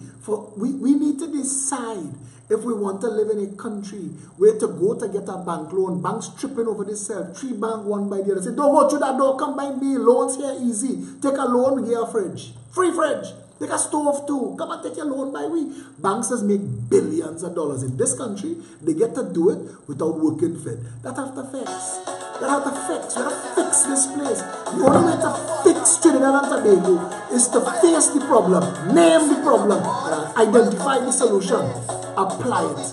We need to decide if we want to live in a country where to go to get a bank loan, banks tripping over themselves, 3 banks, one by the other. Say, don't go through that door, come by me, loans here easy. Take a loan, we get a fridge. Free fridge. Take a stove too. Come and take your loan by we. Banks make billions of dollars in this country. They get to do it without working fit. That have to fix. That have to fix. We have to fix this place. The only way to fix Trinidad and Tobago is to face the problem, name the problem, and identify the solution. Apply it.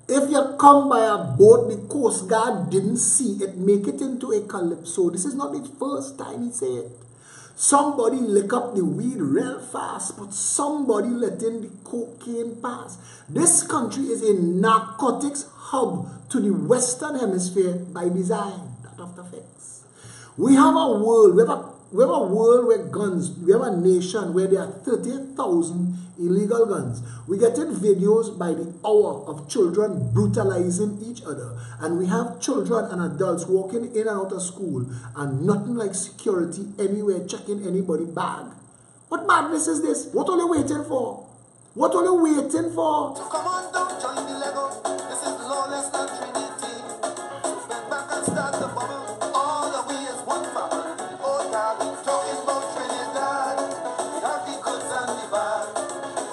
If you come by a boat the Coast Guard didn't see it, make it into a calypso. This is not the first time he said it. Somebody lick up the weed real fast, but somebody letting the cocaine pass. This country is a narcotics hub to the Western Hemisphere by design. That have to fix. We have a world, we have a world where guns, we have a nation where there are 30,000 illegal guns. We get in videos by the hour of children brutalizing each other. And we have children and adults walking in and out of school and nothing like security anywhere checking anybody's bag. What madness is this? What are you waiting for? What are you waiting for? So come on, don't join the Lego. This is lawless and Trinity. So bend back and start the bubble. All the way is one family. Oh, God, we talking about Trinidad. We have the goods and the bad.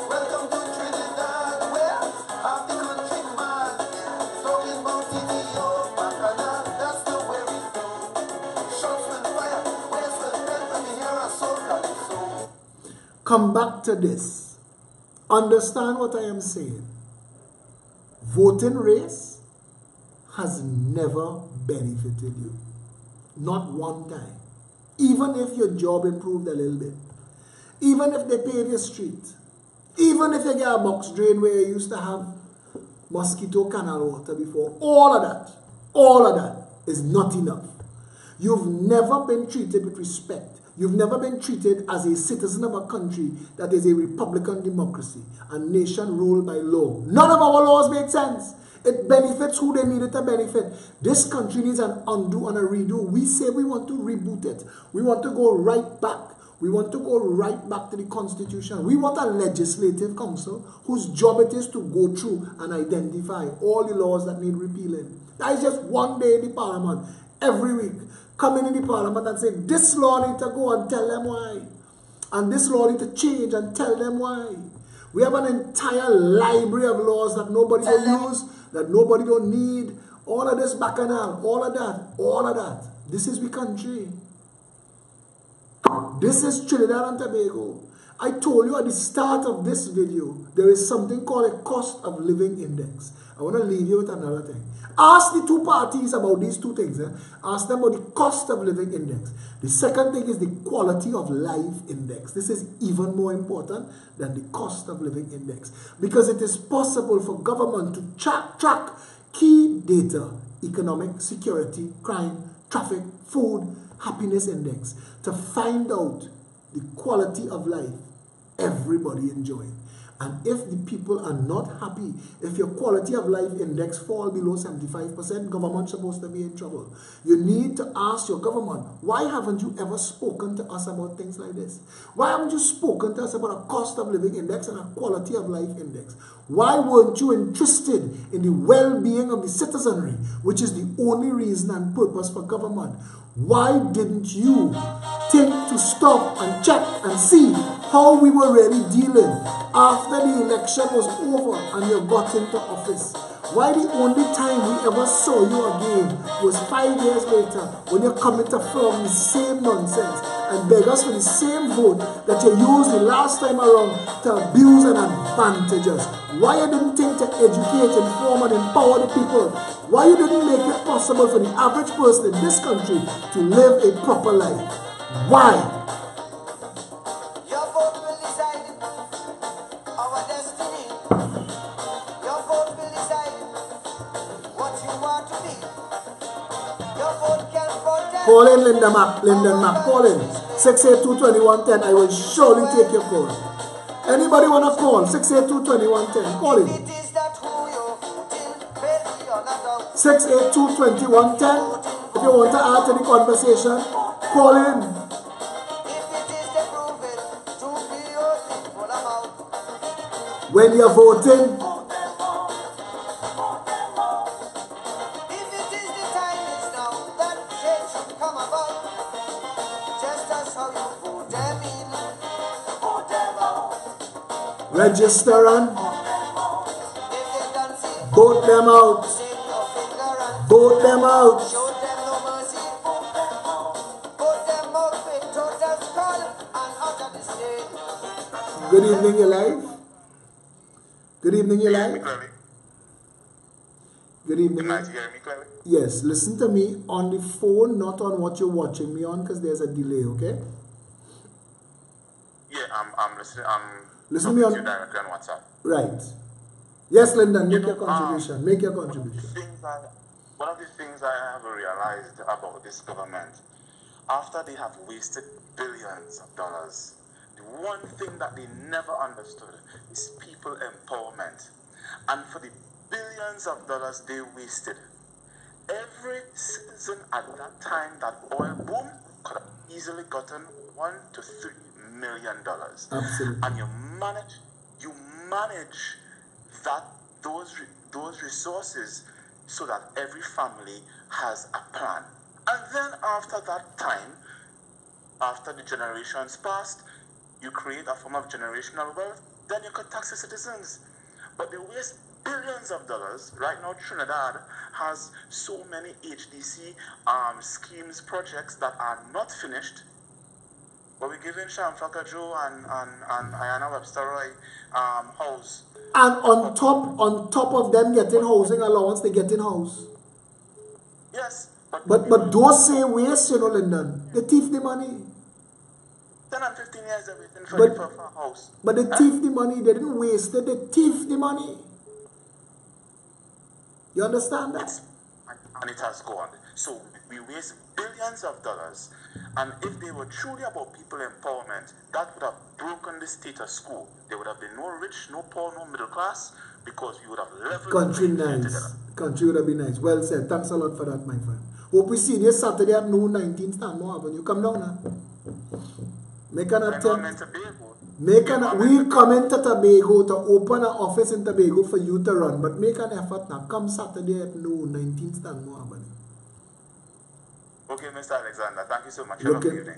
Welcome to Trinidad, where half the country mad. Talking about TDO, Bacchanal, that's the way we do. Shots will fire, where's the dead when we hear a soul calypso? Come back to this. Understand what I am saying. Voting race has never benefited you. Not one time. Even if your job improved a little bit. Even if they pave your street. Even if you get a box drain where you used to have mosquito canal water before. All of that is not enough. You've never been treated with respect. You've never been treated as a citizen of a country that is a Republican democracy, a nation ruled by law. None of our laws make sense. It benefits who they need it to benefit. This country needs an undo and a redo. We say we want to reboot it. We want to go right back. We want to go right back to the Constitution. We want a legislative council whose job it is to go through and identify all the laws that need repealing. That is just one day in the Parliament, every week. Come in the Parliament and say, this law need to go, and tell them why. And this law need to change and tell them why. We have an entire library of laws that nobody will use, that nobody don't need. All of this bacchanal, all of that. This is the country. This is Trinidad and Tobago. I told you at the start of this video, there is something called a cost of living index. I want to leave you with another thing. Ask the two parties about these two things. Ask them about the cost of living index. The second thing is the quality of life index. This is even more important than the cost of living index. Because it is possible for government to track key data, economic, security, crime, traffic, food, happiness index, to find out the quality of life everybody enjoying. And if the people are not happy, if your quality of life index fall below 75%, government's supposed to be in trouble. You need to ask your government, why haven't you ever spoken to us about things like this? Why haven't you spoken to us about a cost of living index and a quality of life index? Why weren't you interested in the well-being of the citizenry, which is the only reason and purpose for government? Why didn't you think to stop and check and see how we were really dealing after the election was over and you got into office? Why the only time we ever saw you again was 5 years later when you're coming to flog the same nonsense and beg us for the same vote that you used the last time around to abuse and advantage us? Why you didn't think to educate, inform and empower the people? Why you didn't make it possible for the average person in this country to live a proper life? Why? Your vote will decide our destiny. Your vote will decide what you want to be. Your vote can protect. Call in Lyndon Mac, call in 682-2110. I will surely take your call. Anybody want to call? 682-2110. Call in. 682-2110. If you want to add to the conversation, call in. When you're voting, register and vote them out. Vote them out. Good evening, your life. Good evening, your life. Good evening. Yes, listen to me on the phone, not on what you're watching me on, because there's a delay, okay? Yeah, I'm listening. I'm listen to me on directly on WhatsApp. Right. Yes, Lyndon, make your contribution. Make your contribution. One of the things I have realized about this government, after they have wasted billions of dollars, the one thing that they never understood is people empowerment. And for the billions of dollars they wasted, every citizen at that time, that oil boom, could have easily gotten $1 to $3 million. Absolutely. And you manage that those resources so that every family has a plan. And then after that time, after the generations passed, you create a form of generational wealth, then you could tax the citizens. But they waste billions of dollars. Right now, Trinidad has so many HDC schemes, projects that are not finished. But we're giving Shamfaka Joe and Ayana Webster Roy house. And on top of them getting housing allowance, they get in house. Yes. But those say waste, you know, Lyndon. They thief the money. 10 and 15 years they're waiting for a house. But they thief the money. They didn't waste it. They thief the money. You understand that? And it has gone. So we waste billions of dollars. And if they were truly about people empowerment, that would have broken the status quo. There would have been no rich, no poor, no middle class, because we would have leveled country nice. Country would have been nice. Well said. Thanks a lot for that, my friend. Hope we see you Saturday at noon, 19 Stanmore Avenue. Come down now. Make an attempt. We'll come into Tobago to open an office in Tobago for you to run. But make an effort now. Come Saturday at noon, 19 Stanmore Avenue. Okay, Mr. Alexander, thank you so much.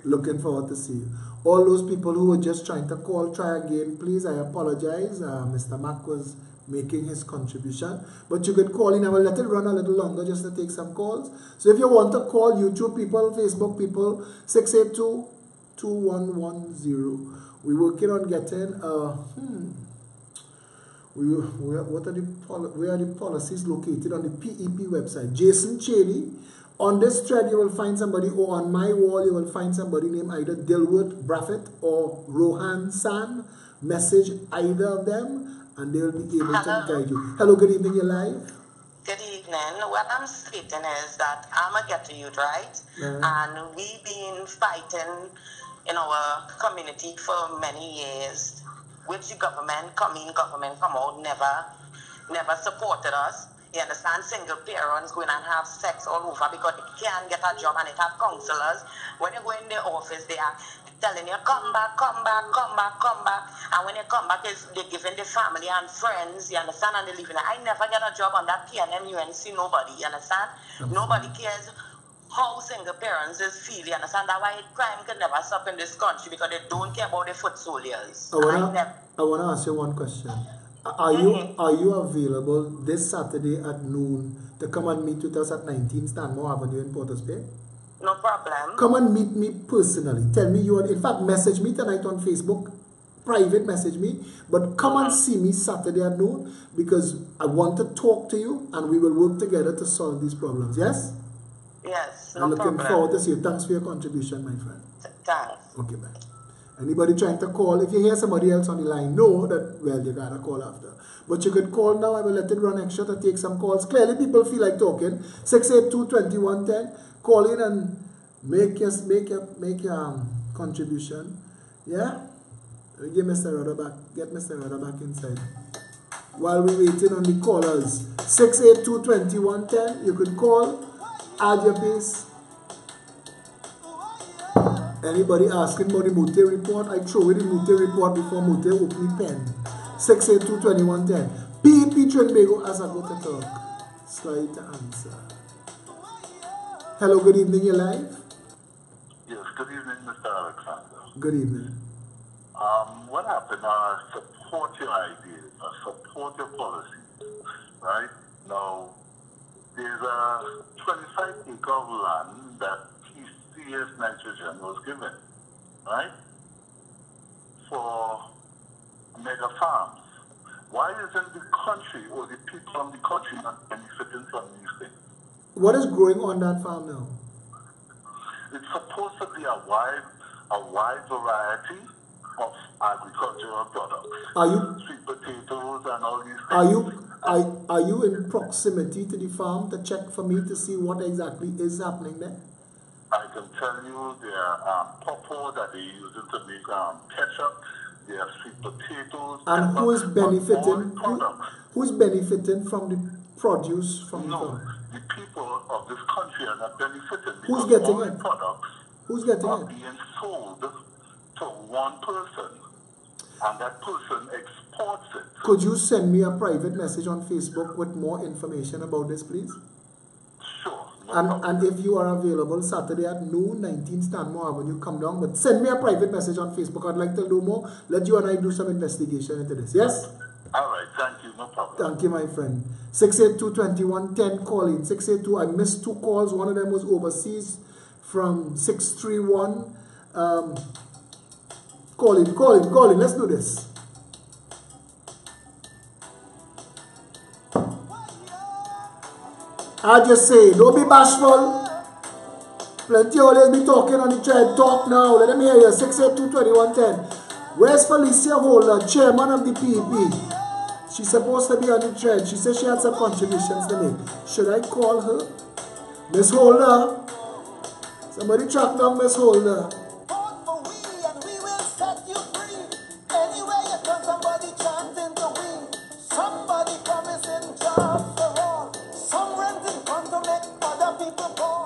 Looking forward to see you. All those people who were just trying to call, try again, please. I apologize. Mr. Mac was making his contribution. But you could call in. I will let it run a little longer just to take some calls. So if you want to call YouTube people, Facebook people, 682-2110. We're working on getting where are the policies located on the PEP website? Jason Cheney. On this thread, you will find somebody, or on my wall, you will find somebody named either Dilworth Braffett or Rohan San. Message either of them, and they'll be able to guide you. Hello, good evening, you're live. Good evening. What I'm stating is that I'm a ghetto youth, right? And we've been fighting in our community for many years which the government come out, never supported us. You understand? Single parents going and have sex all over because they can't get a job and they have counselors. When you go in the office, they are telling you, come back, come back, come back, come back. And when you come back, they're giving the family and friends, you understand? And they're leaving. I never get a job on that PNM UNC, nobody, you understand? Nobody cares how single parents is feel, you understand? That's why crime can never stop in this country because they don't care about the foot soldiers. I want to ask you one question. Are you available this Saturday at noon to come and meet with us at 19 Stanmore Avenue in Porter's Bay? No problem. Come and meet me personally. Tell me you are, in fact, message me tonight on Facebook. Private message me. But come and see me Saturday at noon because I want to talk to you and we will work together to solve these problems. Yes? Yes, no I'm looking problem. forward to see you. Thanks for your contribution, my friend. Thanks. Okay, bye. Anybody trying to call, if you hear somebody else on the line, know that, well, you got to call after. But you could call now. I will let it run extra to take some calls. Clearly, people feel like talking. 682-2110. Call in and make your contribution. Yeah? Get Mr. Rudder back. Get Mr. Rudder back inside. While we're waiting on the callers. 682-2110. You could call. Add your base. Anybody asking about the Mute report? I throw in the Mute report before Mute open the pen. 682-2110. PP Trinbago as I go to talk. Slide to answer. Hello, good evening, you're live? Yes, good evening, Mr. Alexander. Good evening. What happened? I support your ideas. I support your policies. Right? Now, there's a 25-acre of land that PCS nitrogen was given, right? For mega farms. Why isn't the country or the people of the country not benefiting from these things? What is growing on that farm now? It's supposed to be a wide variety of agricultural products. Are you sweet potatoes and all these things? are you in proximity to the farm to check for me to see what exactly is happening there? I can tell you there are pawpaw that they're using to make ketchup. There are sweet potatoes. And pepper, who is benefiting? Who's benefiting from the produce from the farm? The people of this country are not benefiting. Who's because getting all it? the products Who's getting are it? being sold to one person, and that person exports it. Could you send me a private message on Facebook with more information about this, please? Sure. And if you are available Saturday at noon, 19 Stanmore Avenue, come down. But send me a private message on Facebook. I'd like to know more. Let you and I do some investigation into this. Yes? All right. Thank you. No problem. Thank you, my friend. 682-2110 calling. 682. I missed 2 calls. One of them was overseas from 631. Calling. Let's do this. I just say, don't be bashful. Plenty always be talking on the thread. Talk now. Let them hear you. 682-2110. Where's Felicia Holder, chairman of the PEP? She's supposed to be on the thread. She said she had some contributions to make. Should I call her? Miss Holder. Somebody track down Miss Holder.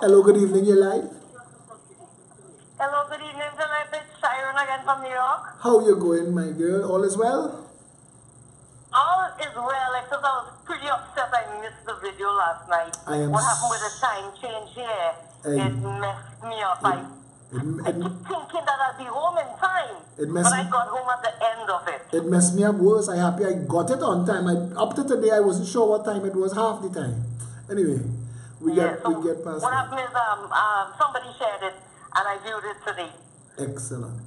Hello, good evening, you're live. Hello, good evening tonight. It's Sharon again from New York. How you going, my girl? All is well? All is well, except I was pretty upset I missed the video last night. What happened with the time change here? It messed me up. I keep thinking that I'll be home in time, but I got home at the end of it. It messed me up worse. I'm happy I got it on time. Up to today, I wasn't sure what time it was, half the time. Anyway, we get past what happened is somebody shared it, and I viewed it today. Excellent.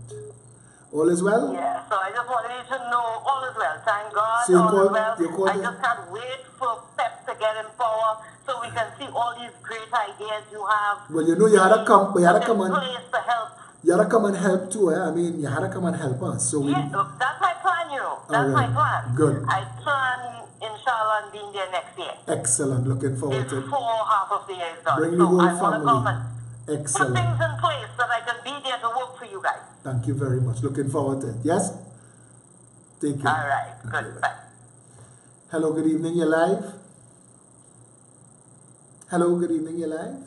All is well? Yeah, so I just wanted you to know all is well. Thank God, so all is well. I just can't wait for Pep to get in power so we can see all these great ideas you have. Well, you know, you had to come and help too. I mean, you had to come and help us. So that's my plan, you know. That's my plan. Good. I plan, inshallah, on being there next year. Excellent. Looking forward to it. Before half of the year is done. Bring the whole I family. want to come and excellent. put things in place so that I can be there to work for you guys. Thank you very much. Looking forward to it. Yes? Take care. All right. Good. Okay. Bye. Hello, good evening. You're live. Hello, good evening. You're live.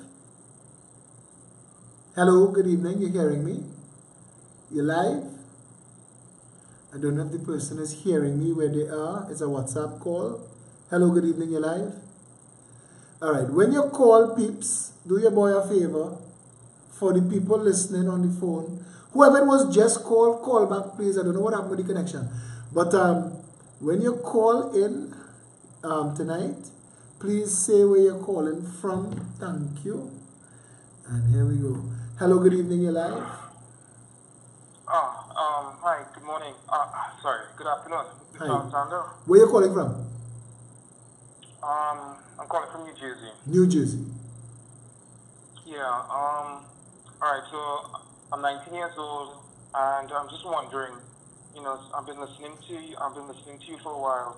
Hello, good evening. You're hearing me? You're live. I don't know if the person is hearing me where they are. It's a WhatsApp call. Hello, good evening. You're live. All right. When you call, peeps, do your boy a favor. For the people listening on the phone, whoever it was just call back, please. I don't know what happened with the connection. But when you call in tonight, please say where you're calling from. Thank you. And here we go. Hello, good evening. You're live. Hi, good morning. Sorry, good afternoon. Hi. Where you calling from? I'm calling from New Jersey. New Jersey. Yeah, alright, so I'm 19 years old, and I'm just wondering, you know, I've been listening to you for a while.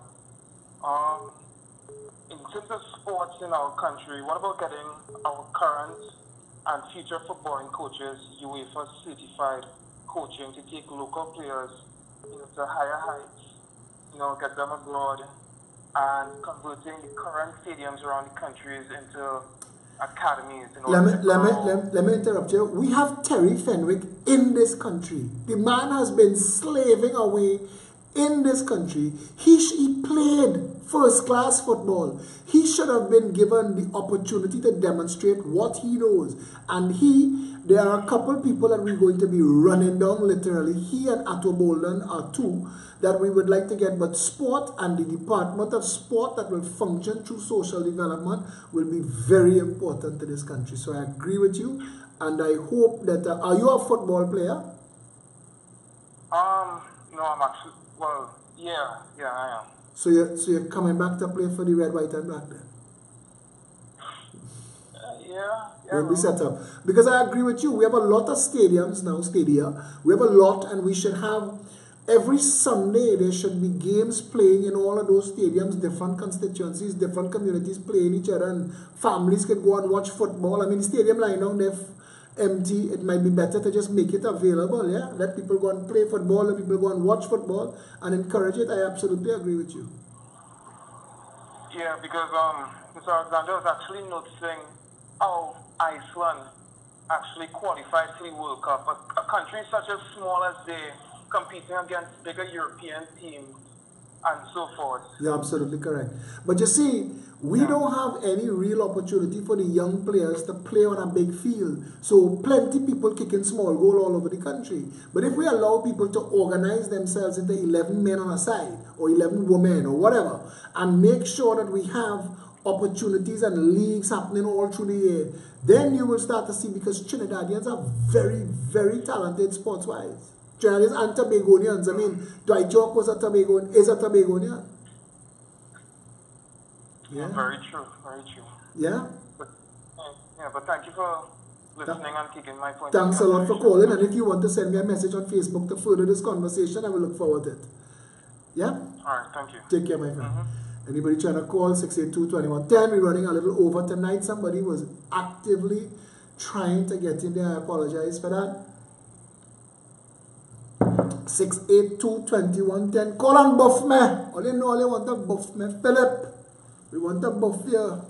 In terms of sports in our country, what about getting our current and future footballing coaches UEFA certified coaching to take local players, you know, to higher heights, you know, get them abroad, and converting the current stadiums around the countries into academies. Let me interrupt you. We have Terry Fenwick in this country. The man has been slaving away in this country. He played first-class football. He should have been given the opportunity to demonstrate what he knows. And there are a couple people that we're going to be running down literally. He and Atto Bolden are two that we would like to get, but sport and the Department of Sport that will function through social development will be very important to this country. So I agree with you, and I hope that, are you a football player? No, I'm actually, well, yeah, I am. So you're coming back to play for the Red, White, and Black then? Yeah. When we set up. Because I agree with you, we have a lot of stadiums now, we have a lot, and we should have, every Sunday there should be games playing in all of those stadiums, different constituencies, different communities playing each other, and families can go and watch football. I mean, the stadium lying down there empty, it might be better to just make it available, yeah? Let people go and play football, let people go and watch football, and encourage it. I absolutely agree with you. Yeah, because Mr. Alexander was actually noticing how Iceland actually qualified for the World Cup. A country such as small as they competing against bigger European teams and so forth. You're absolutely correct. But you see, we don't have any real opportunity for the young players to play on a big field. So plenty people kicking small goal all over the country. But if we allow people to organize themselves into 11 men on a side or 11 women or whatever, and make sure that we have opportunities and leagues happening all through the year, then you will start to see, because Trinidadians are very, very talented sports-wise. Trinidadians and Tobagonians. I mean, Dwight York was a Tobagoan, is a Tobagonian. Yeah. Very true, very true. Yeah? But thank you for listening and taking my point. Thanks a lot for calling, and if you want to send me a message on Facebook to further this conversation, I will look forward to it. Yeah? Alright, thank you. Take care, my friend. Anybody trying to call 682-2110? We're running a little over tonight. Somebody was actively trying to get in there. I apologize for that. 682-2110. Call and buff me. All you know, all you want to buff me. Philip, we want to buff you.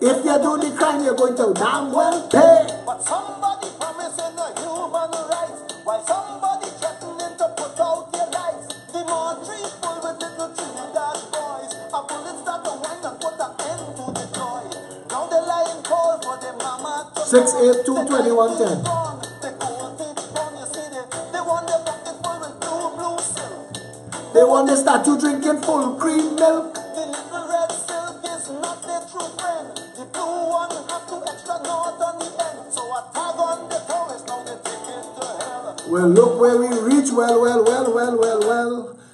If you do the crime, you're going to damn well pay. But somebody promising a human rights, while somebody threatening to put out their lights. The more tree full with little Trinidad boys, a bullet start to wind and put an end to the joy. Now they lying cold for their mama to 682-2110. They want their pocket full with blue silk. They want the statue drinking full cream milk. The little red silk is not their true friend. The blue one have to extra north on the end. So a tag on the Taurus, now they take it to hell. Well, look where we reach. Well.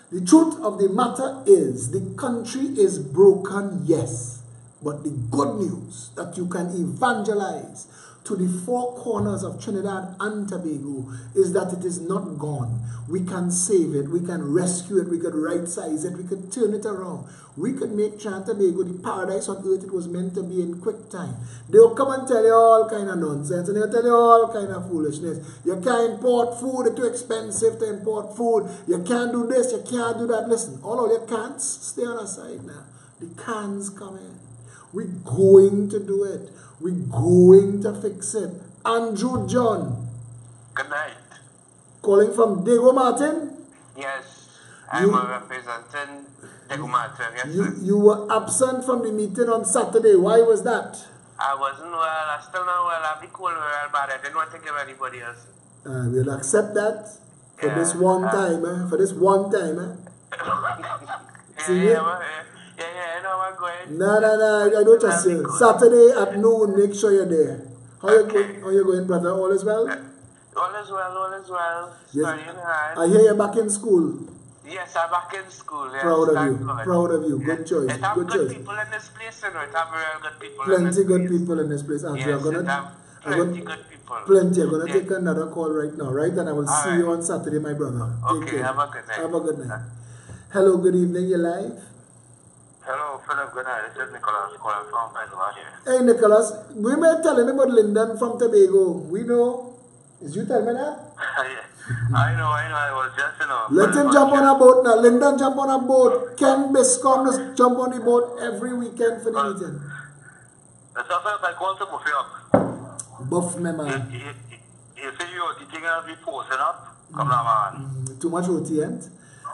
The truth of the matter is, the country is broken, yes. But the good news that you can evangelize to the four corners of Trinidad and Tobago is that it is not gone. We can save it, we can rescue it, we could right size it, we could turn it around. We could make Trinidad and Tobago the paradise on earth it was meant to be in quick time. They'll come and tell you all kind of nonsense, and they'll tell you all kind of foolishness. You can't import food, it's too expensive to import food. You can't do this, you can't do that. Listen, all of your can'ts, stay on the side now. The cans come in. We're going to do it. We're going to fix it. Andrew John. Good night. Calling from Diego Martin? Yes. I'm representing Diego Martin. Yes, you were absent from the meeting on Saturday. Why was that? I wasn't well. I still not well. I'll be cool well, but I didn't want to give anybody else. We'll accept that for this one time. For this one time. See I know I'm going. No, I don't trust you. Saturday at noon, make sure you're there. How you going, brother? All is well? All is well. Yes. Studying hard. I hear you're back in school. Yes, I'm back in school. Yes, Proud of you. Good choice. It have good good choice. people in this place, you know. It have real good people Plenty good people in this place. Andrew, yes, plenty good people. Plenty. I'm going to take another call right now, right? And I will see you on Saturday, my brother. Take care. Have a good night. Have a good night. Hello, good evening. You're live. Hello, Philip. Good night. This is Nicholas calling from Pennsylvania. Hey, Nicholas. We may tell him about Lyndon from Tobago. We know. Is you tell me that? I know. I was just, Let him jump on a boat now. Lyndon jump on a boat. Ken Biscom just jump on the boat every weekend for the meeting. That's what I called to buff you up. Buff me, man. You say you're teaching us be posting up? Come on, man. Too much OT, ain't?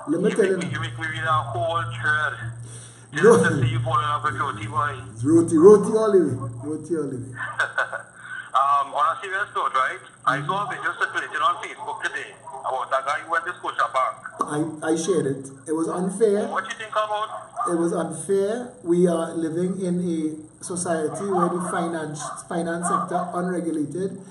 Let me tell you. You make me read a whole thread. No. Just to see you falling up with roti, boy. Roti all the way. On a serious note, right? I saw a video circulating on Facebook today about that guy who went to Scotiabank. I shared it. It was unfair. What do you think about? It was unfair. We are living in a society where the finance sector unregulated.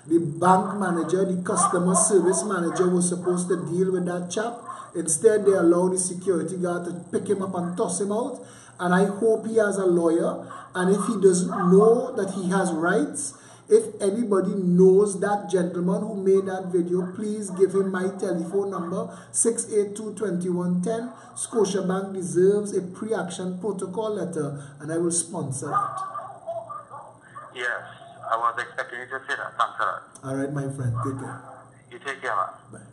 The bank manager, the customer service manager was supposed to deal with that chap. Instead, they allow the security guard to pick him up and toss him out. And I hope he has a lawyer. And if he doesn't know that he has rights, if anybody knows that gentleman who made that video, please give him my telephone number, 682-2110. Scotiabank deserves a pre-action protocol letter, and I will sponsor it. Yes, I was expecting you to say that. Thanks for that. All right, my friend. Take care. You take care, man. Bye.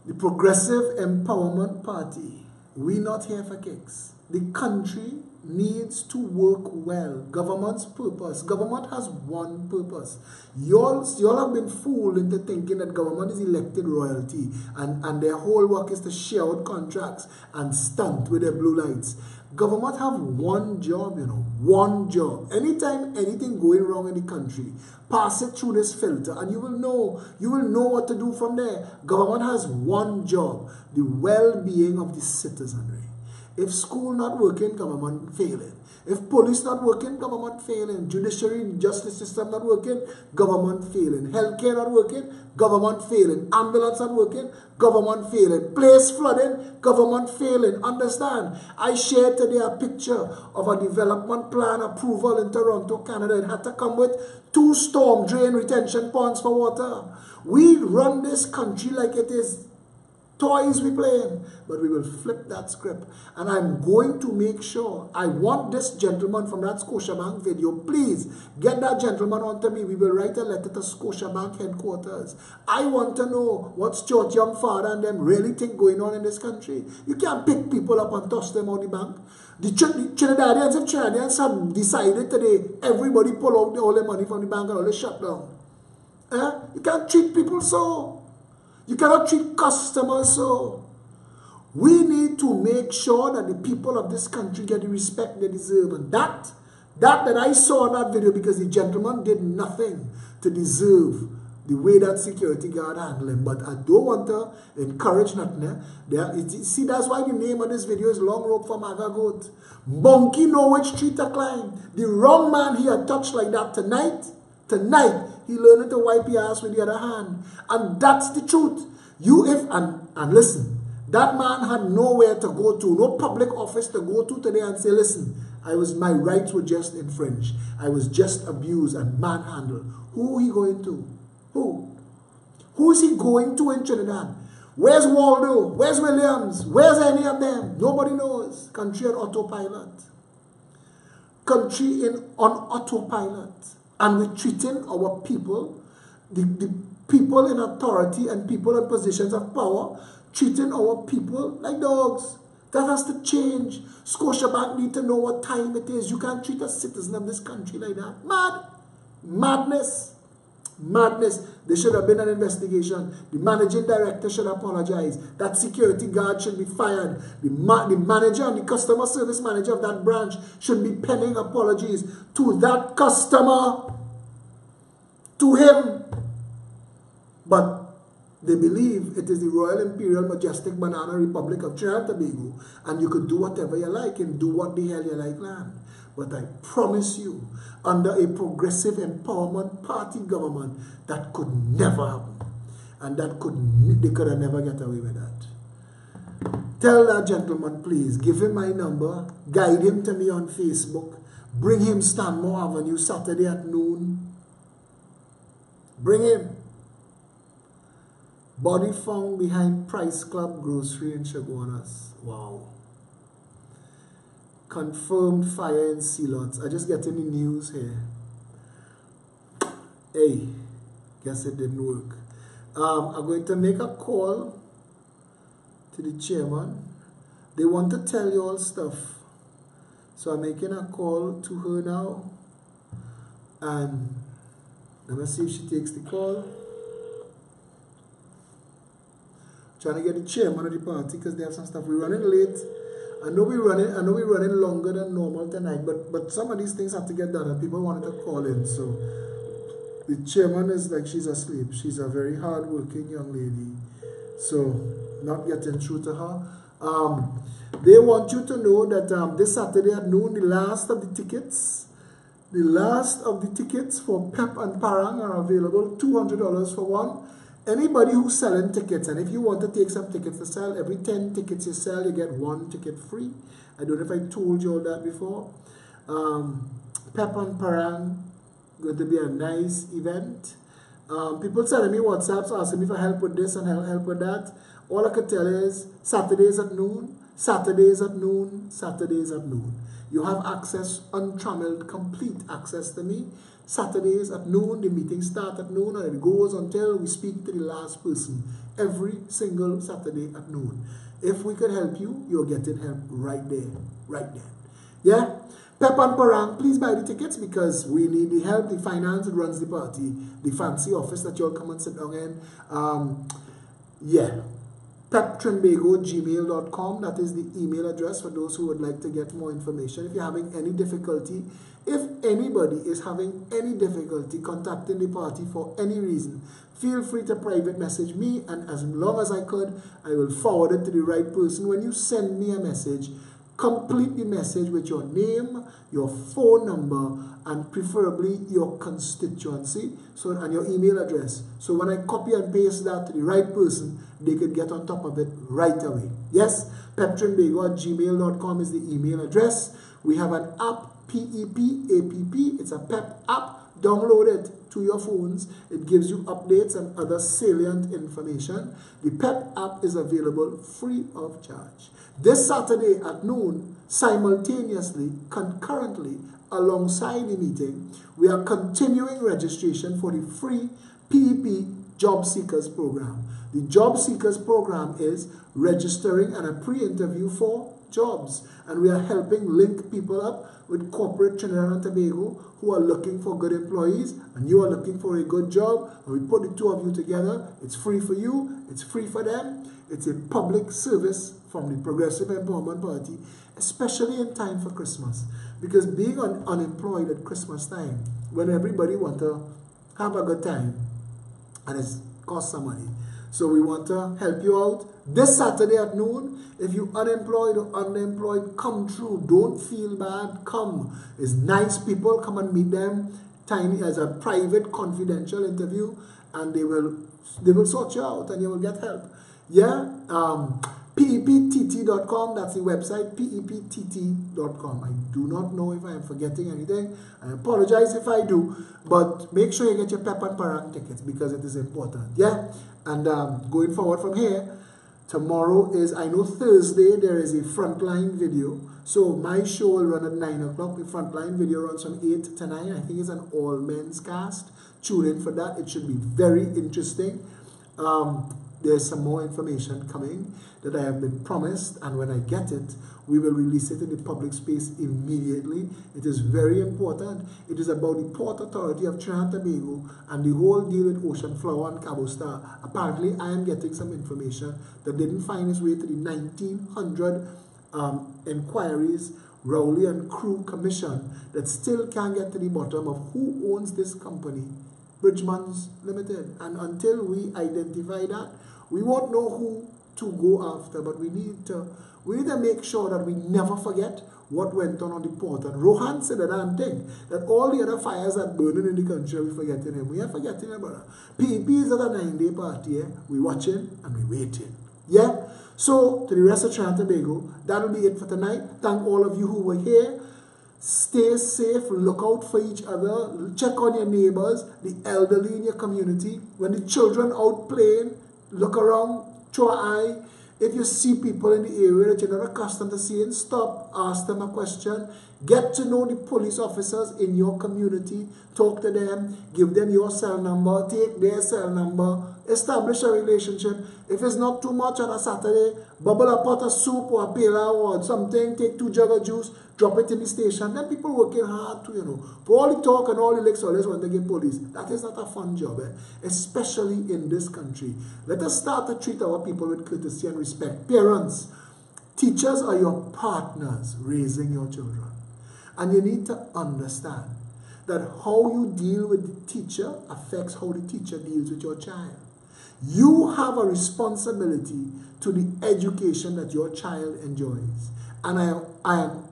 The Progressive Empowerment Party, we're not here for kicks. The country needs to work well. Government's purpose. Government has one purpose. Y'all have been fooled into thinking that government is elected royalty and their whole work is to share out contracts and stunt with their blue lights. Government have one job, one job. Anytime anything going wrong in the country, pass it through this filter and you will know what to do from there. Government has one job, the well-being of the citizenry. If school not working, government failing. If police not working, government failing. Judiciary, justice system not working, government failing. Healthcare not working, government failing. Ambulance not working, government failing. Place flooding, government failing. Understand? I shared today a picture of a development plan approval in Toronto, Canada. It had to come with 2 storm drain retention ponds for water. We run this country like it is toys we playing, but we will flip that script. And I'm going to make sure, I want this gentleman from that Scotiabank video, please get that gentleman onto me. We will write a letter to Scotiabank headquarters. I want to know what Stuart Young father and them really think going on in this country. You can't pick people up and toss them out the bank. The Trinidadians, if Trinidadians have decided today, everybody pull out all their money from the bank and all they shut down. You can't treat people so. You cannot treat customers so. We need to make sure that the people of this country get the respect they deserve. And that I saw in that video, because the gentleman did nothing to deserve the way that security guard handled him. But I don't want to encourage nothing. See, that's why the name of this video is Long Rope for Magga Goat. Monkey know which tree to climb. The wrong man he had touched like that tonight, he learned to wipe your ass with the other hand. And that's the truth. And listen, that man had nowhere to go to, no public office to go to today and say, listen, My rights were just infringed. I was just abused and manhandled. Who he going to? Who? Who is he going to in Trinidad? Where's Waldo? Where's Williams? Where's any of them? Nobody knows. Country on autopilot. Country on autopilot. And we're treating our people, the people in authority and people in positions of power, treating our people like dogs. That has to change. Scotiabank need to know what time it is. You can't treat a citizen of this country like that. Mad. Madness. Madness. There should have been an investigation. The managing director should apologize. That security guard should be fired. The manager and the customer service manager of that branch should be penning apologies to that customer, to him. But they believe it is the Royal Imperial Majestic Banana Republic of Trinidad and Tobago, and you could do whatever you like and do what the hell you like, land. But I promise you, under a progressive empowerment party government, that could never happen. And they could have never get away with that. Tell that gentleman, please, give him my number, guide him to me on Facebook, bring him Stanmore Avenue Saturday at noon. Bring him. Body found behind Price Club Grocery in Chaguanas. Wow. Confirmed fire in Sealots. I just getting the news here. Hey, guess it didn't work. I'm going to make a call to the chairman. They want to tell you all stuff. So I'm making a call to her now. And let me see if she takes the call. Trying to get the chairman of the party because they have some stuff. We're running late. I know we're running longer than normal tonight, but some of these things have to get done and people wanted to call in. So the chairman is like she's asleep. She's a very hard-working young lady. So not getting through to her. They want you to know that this Saturday at noon, the last of the tickets for Pep and Parang are available. $200 for one. Anybody who's selling tickets, and if you want to take some tickets to sell, every 10 tickets you sell, you get 1 ticket free. I don't know if I told you all that before. Pep and Parang, going to be a nice event. People sending me WhatsApps asking me for help with this and help with that. All I could tell is Saturdays at noon, Saturdays at noon, Saturdays at noon. You have access, untrammeled, complete access to me. Saturdays at noon, the meetings start at noon and it goes until we speak to the last person. Every single Saturday at noon. If we could help you, you're getting help right there, right then. Yeah? Pep and Parang, please buy the tickets because we need the help, the finance that runs the party, the fancy office that you'll come and sit down in. Yeah. peptrinbago@gmail.com. That is the email address for those who would like to get more information. If you're having any difficulty, if anybody is having any difficulty contacting the party for any reason, feel free to private message me, and as long as I could, I will forward it to the right person. When you send me a message, complete the message with your name, your phone number, and preferably your constituency and your email address. So when I copy and paste that to the right person, they could get on top of it right away. Yes, peptrinbago@gmail.com is the email address. We have an app, PEP. It's a PEP app. Download it to your phones. It gives you updates and other salient information. The PEP app is available free of charge. This Saturday at noon, simultaneously, concurrently, alongside the meeting, we are continuing registration for the free PEP Job Seekers Program. The Job Seekers Program is registering and a pre-interview for jobs. And we are helping link people up with corporate Trinidad and Tobago who are looking for good employees, and you are looking for a good job, and we put the two of you together. It's free for you, it's free for them. It's a public service from the Progressive Empowerment Party, especially in time for Christmas. Because being unemployed at Christmas time, when everybody wants to have a good time, and it costs some money. So we want to help you out. This Saturday at noon, if you're unemployed or underemployed, come through. Don't feel bad. Come. It's nice people. Come and meet them. Tiny as a private, confidential interview, and they will sort you out and you will get help. Yeah. PEPTT.com, that's the website, PEPTT.com. I do not know if I am forgetting anything. I apologize if I do, but make sure you get your Pep and Parang tickets because it is important. Yeah? And going forward from here, tomorrow is, I know Thursday, there is a Frontline video. So my show will run at 9 o'clock. The Frontline video runs from 8 to 9. I think it's an all-men's cast. Tune in for that. It should be very interesting. There's some more information coming that I have been promised, and when I get it, we will release it in the public space immediately. It is very important. It is about the Port Authority of Trinidad and Tobago and the whole deal with Ocean Flower and Cabo Star. Apparently, I am getting some information that didn't find its way to the 1900 inquiries Rowley and Crew Commission that still can't get to the bottom of who owns this company, Bridgemans Limited. And until we identify that, we won't know who to go after, but we need to make sure that we never forget what went on the port. And Rohan said that damn thing, that all the other fires that burning in the country, we're forgetting him. We are forgetting him, brother. PEP is at a 9-day party, we're watching and we're waiting. Yeah? So, to the rest of Trinidad and Tobago, that'll be it for tonight. Thank all of you who were here. Stay safe, look out for each other, check on your neighbors, the elderly in your community. When the children out playing, look around, throw an eye. If you see people in the area that you're not accustomed to seeing, stop, ask them a question. Get to know the police officers in your community. Talk to them, give them your cell number, take their cell number, establish a relationship. If it's not too much on a Saturday, bubble a pot of soup or a pela or something, take 2 jugs of juice, drop it in the station. Then people working hard too, you know. For all the talk and all the licks, always want to get police. That is not a fun job, especially in this country. Let us start to treat our people with courtesy and respect. Parents, teachers are your partners raising your children. And you need to understand that how you deal with the teacher affects how the teacher deals with your child. You have a responsibility to the education that your child enjoys. And I am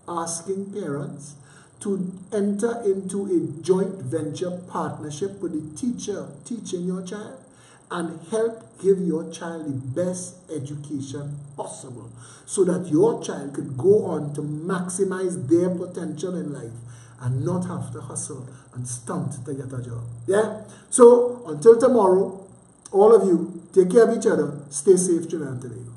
asking parents to enter into a joint venture partnership with the teacher teaching your child and help give your child the best education possible so that your child could go on to maximize their potential in life and not have to hustle and stunt to get a job. Yeah? So, until tomorrow, all of you, take care of each other, stay safe, Trinidad and Tobago.